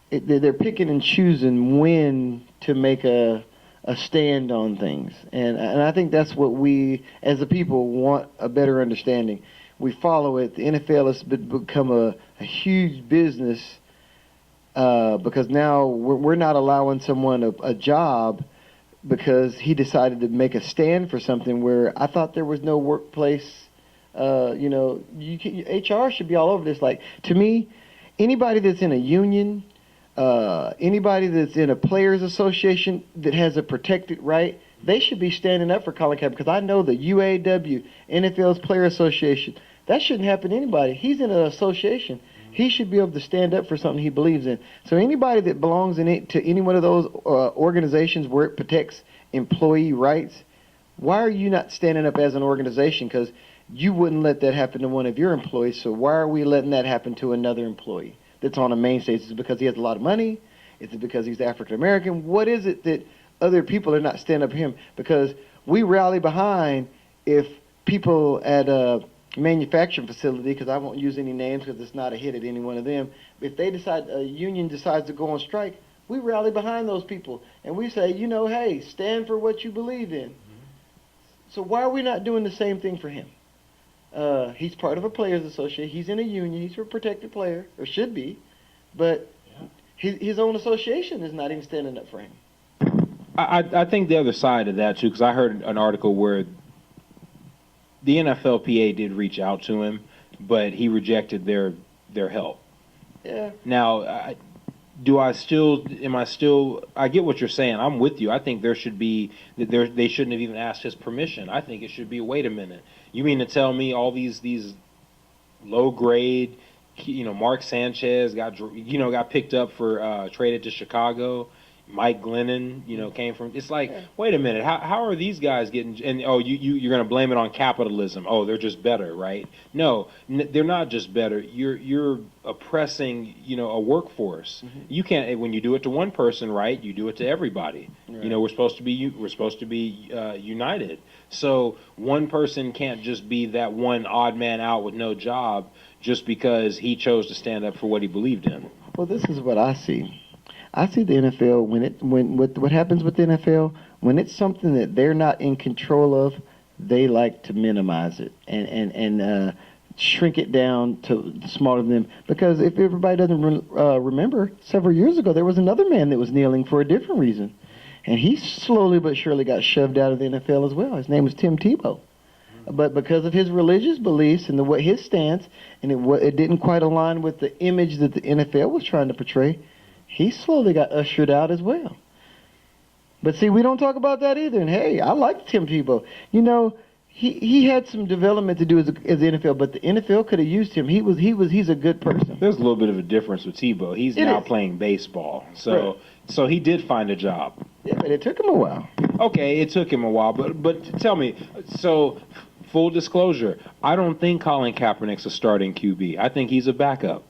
they're picking and choosing when to make a stand on things, and I think that's what we as a people want, a better understanding. We follow it. The NFL has become a huge business because now we're not allowing someone a job because he decided to make a stand for something where I thought there was no workplace. HR should be all over this. Like, to me, anybody that's in a union, anybody that's in a players association that has a protected right, they should be standing up for Colin Kaepernick, because I know the UAW, NFL's player association, that shouldn't happen to anybody. He's in an association. He should be able to stand up for something he believes in. So anybody that belongs to any one of those organizations where it protects employee rights, why are you not standing up as an organization? Because you wouldn't let that happen to one of your employees, so why are we letting that happen to another employee that's on a main stage? Is it because he has a lot of money? Is it because he's African American? What is it that other people are not standing up for him? Because we rally behind if people at a manufacturing facility, because I won't use any names because it's not a hit at any one of them, if they decide, a union decides to go on strike, we rally behind those people and we say, hey, stand for what you believe in. So why are we not doing the same thing for him? He's part of a players association. He's in a union. He's a protected player, or should be, but his own association is not even standing up for him. I think the other side of that too, because I heard an article where the NFLPA did reach out to him, but he rejected their help. Yeah. Now, I get what you're saying. I'm with you. I think they shouldn't have even asked his permission. I think it should be, wait a minute. You mean to tell me all these low grade, Mark Sanchez got picked up for traded to Chicago. Mike Glennon, came from. It's like, wait a minute, how are these guys getting? And you're going to blame it on capitalism? Oh, they're just better, right? No, they're not just better. You're oppressing, a workforce. Mm-hmm. You can't. When you do it to one person, right? You do it to everybody. Right. We're supposed to be united. So one person can't just be that one odd man out with no job just because he chose to stand up for what he believed in. Well, this is what I see. I see the NFL what happens with the NFL when it's something that they're not in control of, they like to minimize it and shrink it down to smaller than them. Because if everybody doesn't remember, several years ago there was another man that was kneeling for a different reason, and he slowly but surely got shoved out of the NFL as well. His name was Tim Tebow. But because of his religious beliefs and his stance, and it didn't quite align with the image that the NFL was trying to portray, he slowly got ushered out as well. But see, we don't talk about that either. And hey, I like Tim Tebow. He had some development to do as the NFL, but the NFL could have used him. He's a good person. There's a little bit of a difference with Tebow. He's now playing baseball, so he did find a job. Yeah, but it took him a while. Okay, it took him a while, but tell me, so full disclosure, I don't think Colin Kaepernick's a starting QB. I think he's a backup.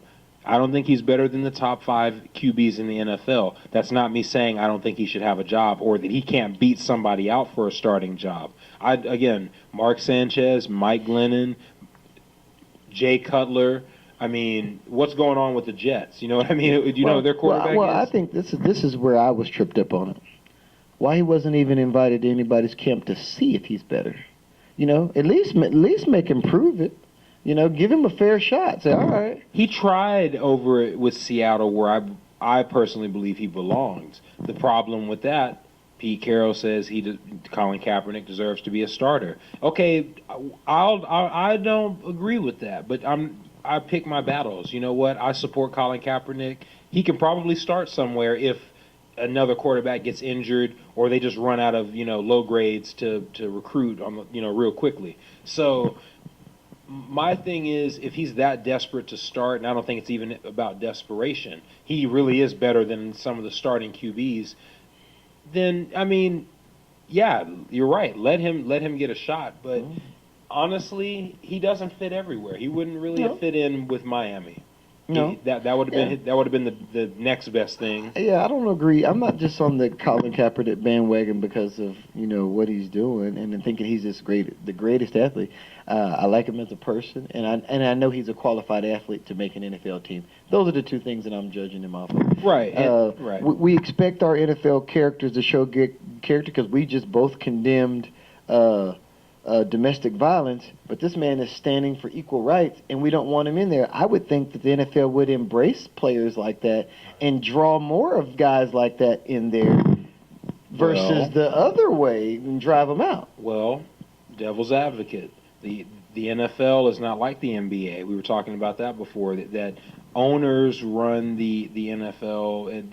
I don't think he's better than the top 5 QBs in the NFL. That's not me saying I don't think he should have a job or that he can't beat somebody out for a starting job. Again, Mark Sanchez, Mike Glennon, Jay Cutler. I mean, what's going on with the Jets? You know what I mean? Do you know their quarterback Well, is? I think this is where I was tripped up on it. Why he wasn't even invited to anybody's camp to see if he's better. At least make him prove it. Give him a fair shot. Say, all right. He tried over it with Seattle, where I personally believe he belongs. The problem with that, Pete Carroll says Colin Kaepernick deserves to be a starter. Okay, I don't agree with that, but I pick my battles. You know what? I support Colin Kaepernick. He can probably start somewhere if another quarterback gets injured or they just run out of low grades to recruit on real quickly. So my thing is, if he's that desperate to start, and I don't think it's even about desperation, he really is better than some of the starting QBs. Then I mean, yeah, you're right. Let him get a shot. But honestly, he doesn't fit everywhere. He wouldn't really have fit in with Miami. No. That would have been the next best thing. Yeah, I don't agree. I'm not just on the Colin Kaepernick bandwagon because of what he's doing and thinking he's the greatest athlete. I like him as a person, and I know he's a qualified athlete to make an NFL team. Those are the two things that I'm judging him off of. Right. Right. We expect our NFL characters to show good character because we just both condemned domestic violence, but this man is standing for equal rights, and we don't want him in there. I would think that the NFL would embrace players like that and draw more of guys like that in there versus the other way and drive them out. Well, devil's advocate. The NFL is not like the NBA. We were talking about that before, that owners run the NFL, and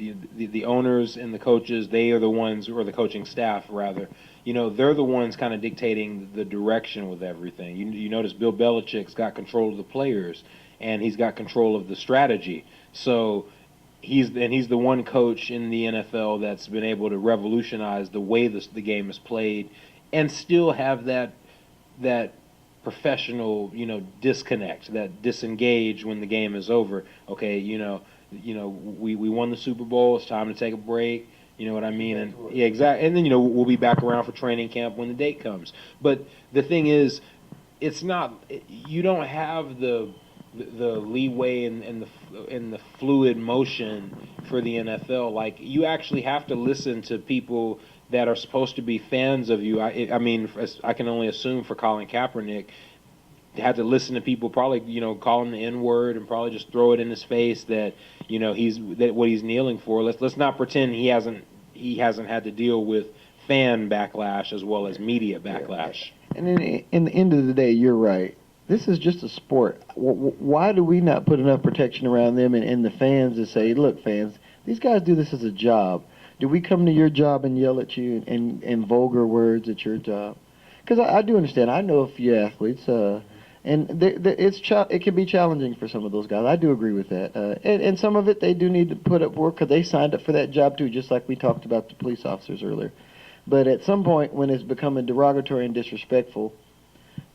the owners and the coaches, they are the ones, or the coaching staff rather, they're the ones kind of dictating the direction with everything. You notice Bill Belichick's got control of the players, and he's got control of the strategy. So he's the one coach in the NFL that's been able to revolutionize the way the game is played, and still have that professional, disconnect, that disengage when the game is over. Okay, we won the Super Bowl. It's time to take a break. You know what I mean? And yeah, exactly. And then we'll be back around for training camp when the date comes. But the thing is, it's not. You don't have the leeway and the fluid motion for the NFL. Like, you actually have to listen to people that are supposed to be fans of you. I mean, I can only assume for Colin Kaepernick, had to listen to people probably call him the N-word and probably just throw it in his face that what he's kneeling for. Let's not pretend he hasn't had to deal with fan backlash as well as media backlash. And in the end of the day, you're right. This is just a sport. Why do we not put enough protection around them and the fans to say, look, fans, these guys do this as a job. Do we come to your job and yell at you and vulgar words at your job? Because I do understand. I know a few athletes, and it can be challenging for some of those guys. I do agree with that. And some of it, they do need to put up work because they signed up for that job too, just like we talked about the police officers earlier. But at some point, when it's becoming derogatory and disrespectful,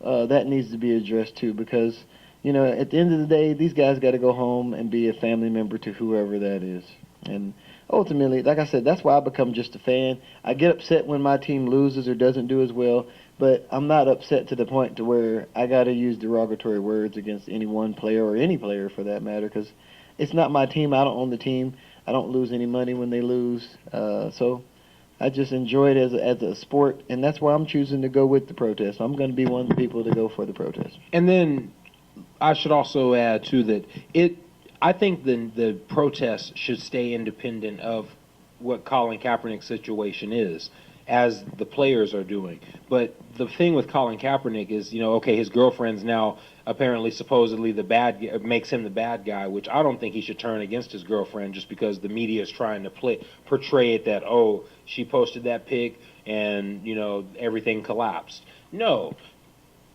that needs to be addressed too, because at the end of the day, these guys got to go home and be a family member to whoever that is. And ultimately, like I said, that's why I become just a fan. I get upset when my team loses or doesn't do as well, but I'm not upset to the point to where I got to use derogatory words against any one player or any player for that matter, because it's not my team. I don't own the team. I don't lose any money when they lose. So I just enjoy it as a sport, and that's why I'm choosing to go with the protest. I'm going to be one of the people to go for the protest. And then I should also add, too, that I think the protest should stay independent of what Colin Kaepernick's situation is, as the players are doing. But the thing with Colin Kaepernick is, okay, his girlfriend's now apparently supposedly makes him the bad guy, which I don't think he should turn against his girlfriend just because the media is trying to portray it that, oh, she posted that pic and, everything collapsed. No.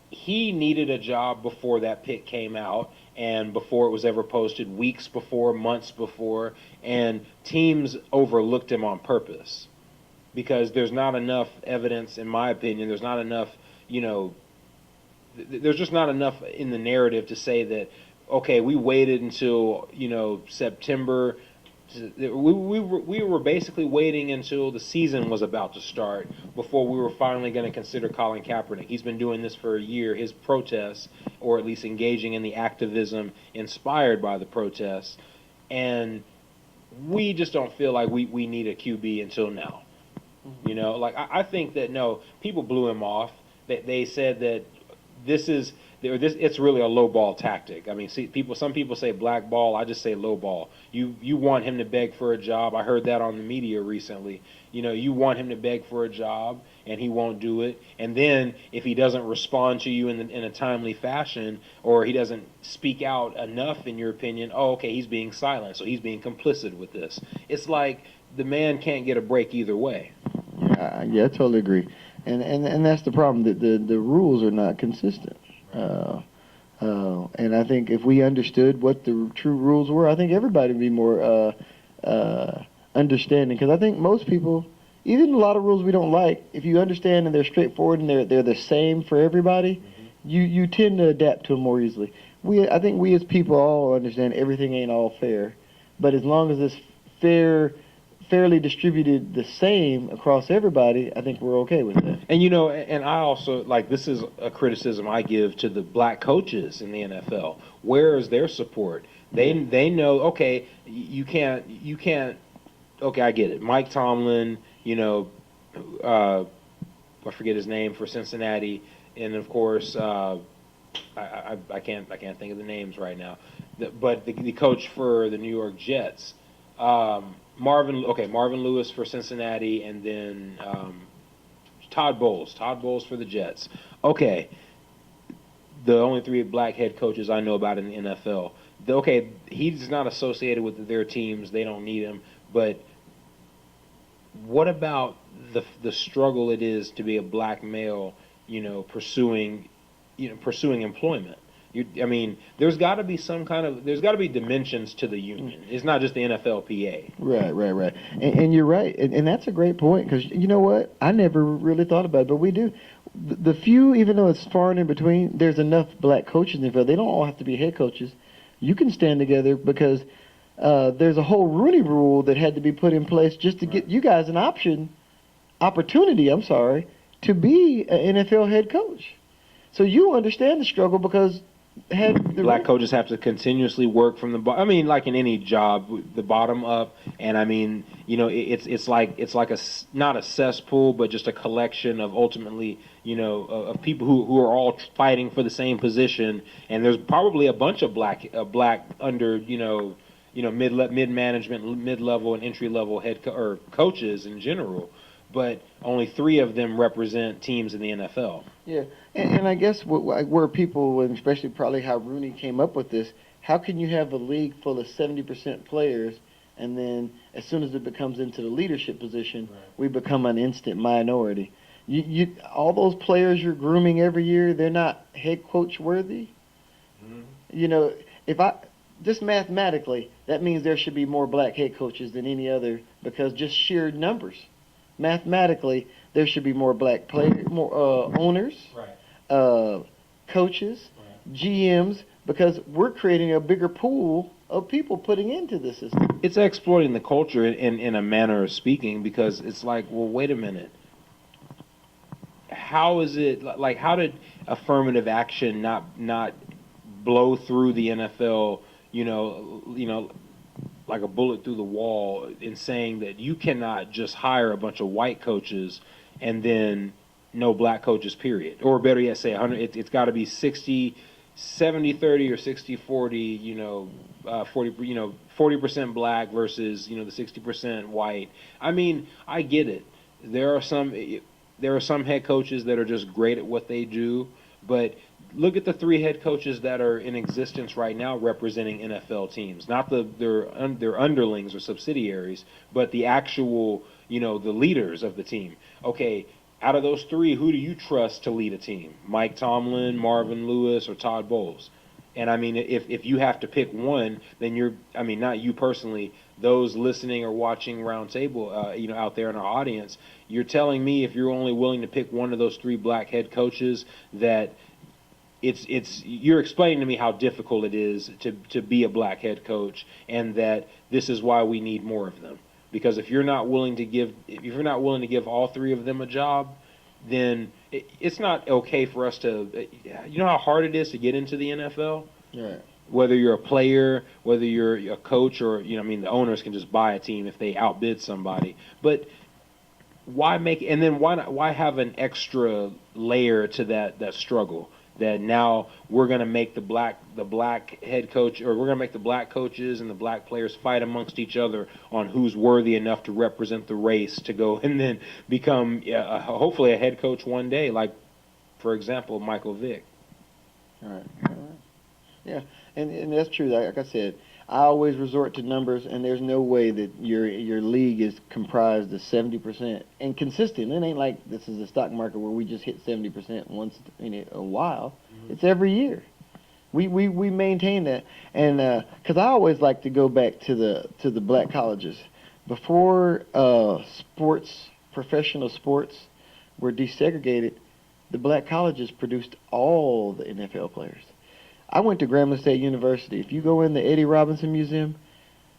He needed a job before that pic came out and before it was ever posted, weeks before, months before, and teams overlooked him on purpose because there's not enough evidence, in my opinion. There's not enough, there's just not enough in the narrative to say that, okay, we waited until, September. We were basically waiting until the season was about to start before we were finally going to consider Colin Kaepernick. He's been doing this for a year, his protests, or at least engaging in the activism inspired by the protests, and we just don't feel like we need a QB until now. I think that, no, people blew him off. they said that this is it's really a low ball tactic. I mean, some people say black ball. I just say low ball. You want him to beg for a job. I heard that on the media recently. You want him to beg for a job, and he won't do it. And then if he doesn't respond to you in a timely fashion, or he doesn't speak out enough, in your opinion, oh, okay, he's being silent, so he's being complicit with this. It's like the man can't get a break either way. Yeah, I totally agree. And that's the problem. The rules are not consistent. And I think if we understood what the true rules were, I think everybody would be more understanding. Because I think most people, even a lot of rules we don't like, if you understand and they're straightforward and they're the same for everybody, you tend to adapt to them more easily. I think we as people all understand everything ain't all fair, but as long as it's fairly distributed the same across everybody, I think we're okay with that. And and I also this is a criticism I give to the black coaches in the NFL. Where is their support? They know, okay, you can't. Okay, I get it. Mike Tomlin, I forget his name for Cincinnati, and of course, I can't think of the names right now. But the coach for the New York Jets. Marvin Lewis for Cincinnati, and then Todd Bowles for the Jets. Okay, the only 3 black head coaches I know about in the NFL. He's not associated with their teams; they don't need him. But what about the struggle it is to be a black male, pursuing employment? There's got to be there's got to be dimensions to the union. It's not just the NFLPA. Right. And you're right. And that's a great point, because you know what? I never really thought about it, but we do. The few, even though it's far and in between, there's enough black coaches in the NFL. They don't all have to be head coaches. You can stand together, because there's a whole Rooney Rule that had to be put in place just to get you guys an opportunity, to be an NFL head coach. So you understand the struggle, because black coaches have to continuously work from the bottom. Like in any job, the bottom up. And it's like not a cesspool, but just a collection of ultimately, of people who are all fighting for the same position. And there's probably a bunch of black under mid management, mid level, and entry level or coaches in general. But only 3 of them represent teams in the NFL. Yeah, and I guess where people, and especially probably how Rooney came up with this, how can you have a league full of 70% players, and then as soon as it becomes into the leadership position, we become an instant minority? All those players you're grooming every year, they're not head coach worthy. Mm-hmm. If just mathematically, that means there should be more black head coaches than any other, because just sheer numbers. Mathematically, there should be more black players, more owners, coaches, GMs, because we're creating a bigger pool of people putting into the system. It's exploiting the culture in a manner of speaking, because it's like, well, wait a minute. How is it how did affirmative action not blow through the NFL? Like a bullet through the wall, in saying that you cannot just hire a bunch of white coaches and then no black coaches, period. Or better yet, say 100. It's got to be 60, 70, 30, or 60, 40. 40% black versus the 60% white. I get it. There are some head coaches that are just great at what they do, but look at the 3 head coaches that are in existence right now representing NFL teams. Not their underlings or subsidiaries, but the actual, the leaders of the team. Okay, out of those 3, who do you trust to lead a team? Mike Tomlin, Marvin Lewis, or Todd Bowles? And if you have to pick one, then you're, not you personally, those listening or watching Roundtable, out there in our audience, you're telling me, if you're only willing to pick one of those 3 black head coaches, that you're explaining to me how difficult it is to be a black head coach, and that this is why we need more of them. Because if you're not willing to give all 3 of them a job, then it's not okay for us to. You know how hard it is to get into the NFL. Yeah. Whether you're a player, whether you're a coach, or the owners can just buy a team if they outbid somebody. But why make, and then why have an extra layer to that struggle, that now we're going to make the black head coach, or we're going to make the black coaches and the black players fight amongst each other on who's worthy enough to represent the race to go and then become hopefully a head coach one day, like for example Michael Vick. All right. Yeah, and that's true. Like I said, I always resort to numbers, and there's no way that your league is comprised of 70% and consistent. It ain't like this is a stock market where we just hit 70% once in a while. Mm-hmm. It's every year. We maintain that, and because I always like to go back to the black colleges before professional sports were desegregated. The black colleges produced all the NFL players. I went to Grambling State University. If you go in the Eddie Robinson Museum,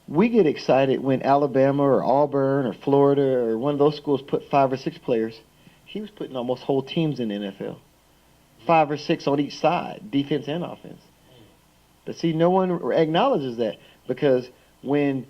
we get excited when Alabama or Auburn or Florida or one of those schools put 5 or 6 players. He was putting almost whole teams in the NFL. 5 or 6 on each side, defense and offense. But see, no one acknowledges that, because when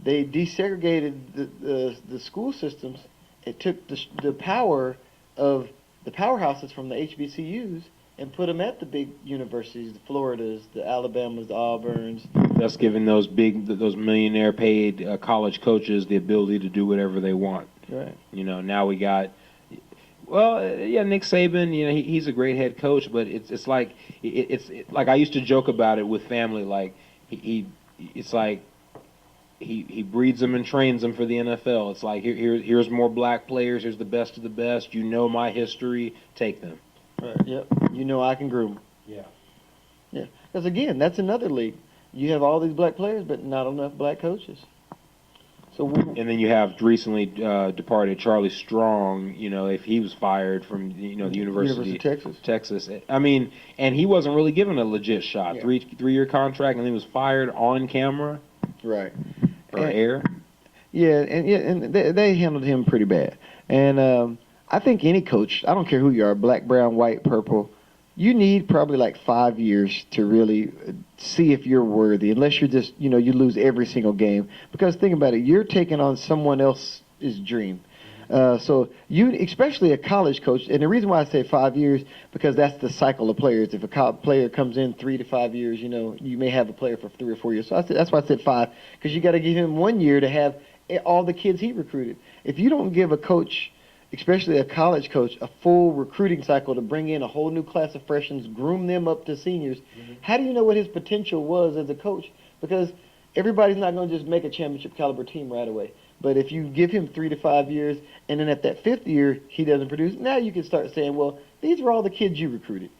they desegregated the school systems, it took the power of the powerhouses from the HBCUs and put them at the big universities, the Floridas, the Alabamas, the Auburns. That's giving those millionaire paid college coaches the ability to do whatever they want. Right. Now we got, Nick Saban. He's a great head coach, but it's like like I used to joke about it with family. Like he breeds them and trains them for the NFL. It's like here's more black players. Here's the best of the best. My history. Take them. Right. Yep. I can groom. Yeah. Yeah. Because again, that's another league. You have all these black players, but not enough black coaches. And then you have recently departed Charlie Strong. If he was fired from the University of Texas. I mean, and he wasn't really given a legit shot. Yeah. 3-year contract, and he was fired on camera. Right. Or air. Yeah, and they handled him pretty bad. And I think any coach, I don't care who you are, black, brown, white, purple, you need probably like 5 years to really see if you're worthy, unless you're just, you lose every single game. Because think about it, you're taking on someone else's dream. So you, especially a college coach, and the reason why I say 5 years, because that's the cycle of players. If a player comes in 3 to 5 years, you may have a player for 3 or 4 years. So that's why I said 5, because you got to give him 1 year to have all the kids he recruited. If you don't give a coach, especially a college coach, a full recruiting cycle to bring in a whole new class of freshmen, groom them up to seniors, how do you know what his potential was as a coach? Because everybody's not going to just make a championship caliber team right away. But if you give him 3 to 5 years, and then at that 5th year he doesn't produce, now you can start saying, well, these are all the kids you recruited.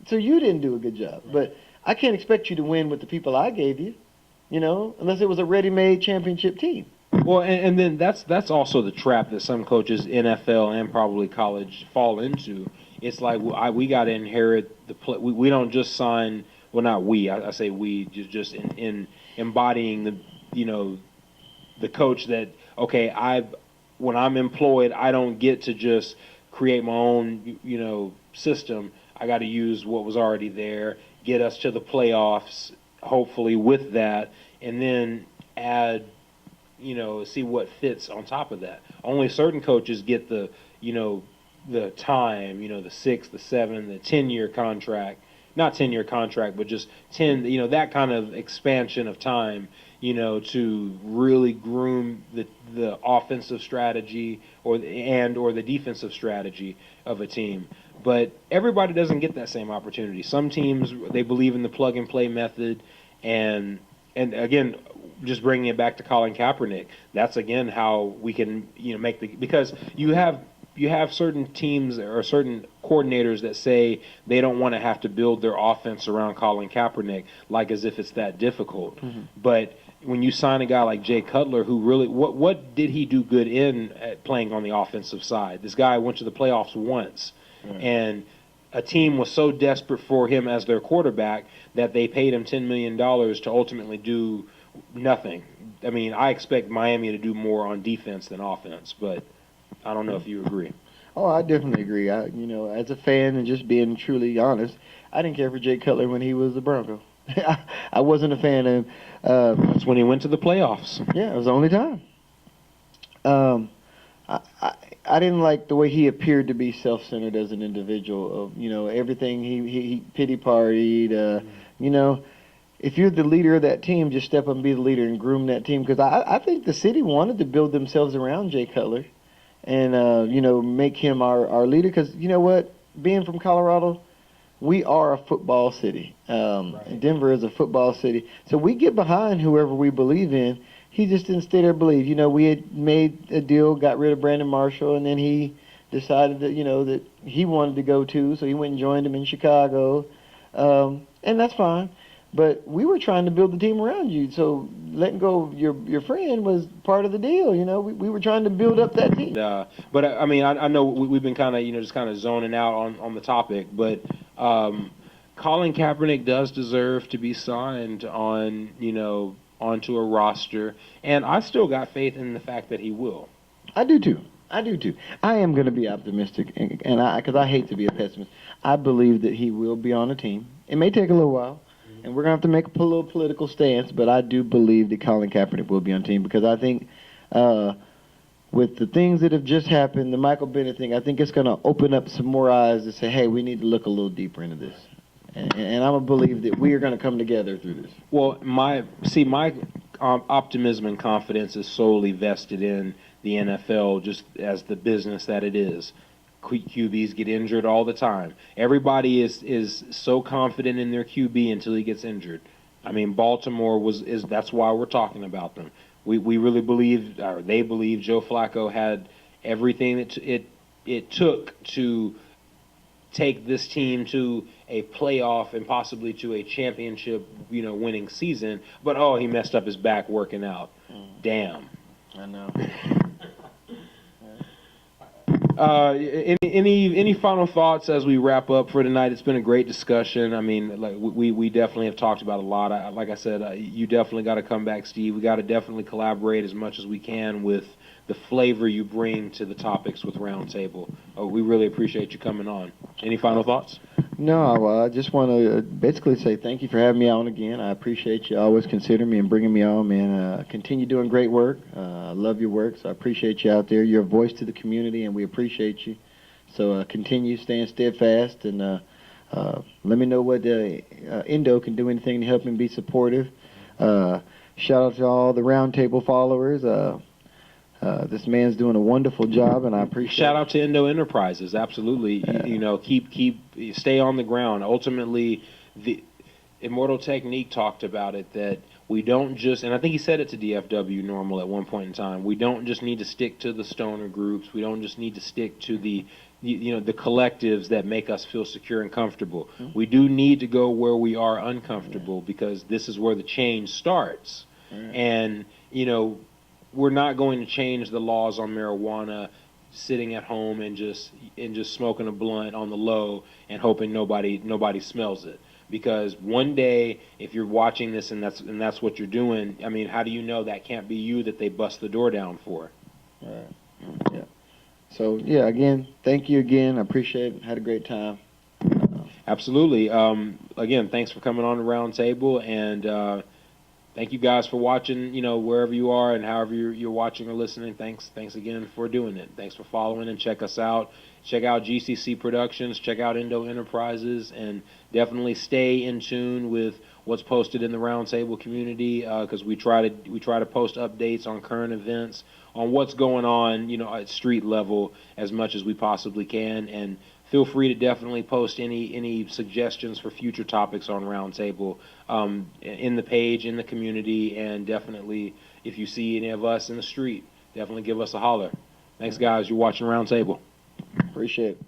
So you didn't do a good job. Right. But I can't expect you to win with the people I gave you, unless it was a ready-made championship team. Well, and then that's also the trap that some coaches, NFL and probably college, fall into. It's like we got to inherit the play. We don't just sign. Well, not we. I say we. Just in embodying the coach that, okay, when I'm employed, I don't get to just create my own system. I got to use what was already there, get us to the playoffs, hopefully with that, and then add. See what fits on top of that. Only certain coaches get the time, the 6, the 7, the 10-year contract. Not 10-year contract, but just 10, that kind of expansion of time, to really groom the offensive strategy or the defensive strategy of a team. But everybody doesn't get that same opportunity. Some teams, they believe in the plug-and-play method, and again, just bringing it back to Colin Kaepernick, that's again how we can make because you have certain teams or certain coordinators that say they don't want to have to build their offense around Colin Kaepernick, like as if it's that difficult. Mm-hmm. But when you sign a guy like Jay Cutler, who really what did he do good at playing on the offensive side? This guy went to the playoffs once, right. And a team was so desperate for him as their quarterback that they paid him $10 million to ultimately do nothing. I mean, I expect Miami to do more on defense than offense, but I don't know if you agree. Oh, I definitely agree. As a fan and just being truly honest, I didn't care for Jay Cutler when he was a Bronco. I wasn't a fan of. That's when he went to the playoffs. Yeah, it was the only time. I didn't like the way he appeared to be self-centered as an individual. Of everything he pity partied. You know, if you're the leader of that team, just step up and be the leader and groom that team. Because I think the city wanted to build themselves around Jay Cutler, and make him our leader. Because you know what, being from Colorado, we are a football city. Right. Denver is a football city, so we get behind whoever we believe in. He just didn't stay there and believe. We had made a deal, got rid of Brandon Marshall, and then he decided that that he wanted to go too, so he went and joined him in Chicago, and that's fine. But we were trying to build the team around you, so letting go of your friend was part of the deal. We were trying to build up that team. But I mean, I know we've been kind of just kind of zoning out on the topic, but Colin Kaepernick does deserve to be signed onto a roster, and I still got faith in the fact that he will. I do too. I am going to be optimistic, and because I hate to be a pessimist, I believe that he will be on a team. It may take a little while, and we're going to have to make a little political stance, but I do believe that Colin Kaepernick will be on team because I think with the things that have just happened, the Michael Bennett thing, I think it's going to open up some more eyes to say, hey, we need to look a little deeper into this. And I'm going to believe that we are going to come together through this. Well, my optimism and confidence is solely vested in the NFL just as the business that it is. QBs get injured all the time. Everybody is so confident in their QB until he gets injured. I mean, Baltimore that's why we're talking about them. We really believe, or they believe, Joe Flacco had everything that it took to take this team to a playoff and possibly to a championship, winning season. But he messed up his back working out. Damn. I know. Any final thoughts as we wrap up for tonight? It's been a great discussion. I mean, like we definitely have talked about a lot. Like I said, you definitely got to come back, Steve. We got to definitely collaborate as much as we can with the flavor you bring to the topics with Roundtable. We really appreciate you coming on. Any final thoughts? No, I just want to basically say thank you for having me on again. I appreciate you always considering me and bringing me on, man. Continue doing great work. I love your work, so I appreciate you out there. You're a voice to the community, and we appreciate you. So continue staying steadfast, and let me know what Indo can do anything to help him be supportive. Shout out to all the Roundtable followers. This man's doing a wonderful job, and I appreciate Shout out to Indo Enterprises, absolutely. Stay on the ground. Ultimately, the Immortal Technique talked about it, that we don't just, and I think he said it to DFW Normal at one point in time, we don't just need to stick to the stoner groups. We don't just need to stick to the collectives that make us feel secure and comfortable. Mm-hmm. We do need to go where we are uncomfortable, because this is where the change starts. Right. And, we're not going to change the laws on marijuana sitting at home and just smoking a blunt on the low and hoping nobody smells it. Because one day, if you're watching this and that's what you're doing, I mean, how do you know that can't be you that they bust the door down for? Right. Yeah. So again, thank you again. I appreciate it. Had a great time. Absolutely. Again, thanks for coming on the round table, and thank you guys for watching, wherever you are and however you're watching or listening. Thanks again for doing it. Thanks for following, and check us out. Check out GCC Productions. Check out Indo Enterprises, and definitely stay in tune with what's posted in the Roundtable community, because we try to post updates on current events, on what's going on, at street level as much as we possibly can. And feel free to definitely post any suggestions for future topics on Roundtable in the page, in the community, and definitely if you see any of us in the street, definitely give us a holler. Thanks, guys. You're watching Roundtable. Appreciate it.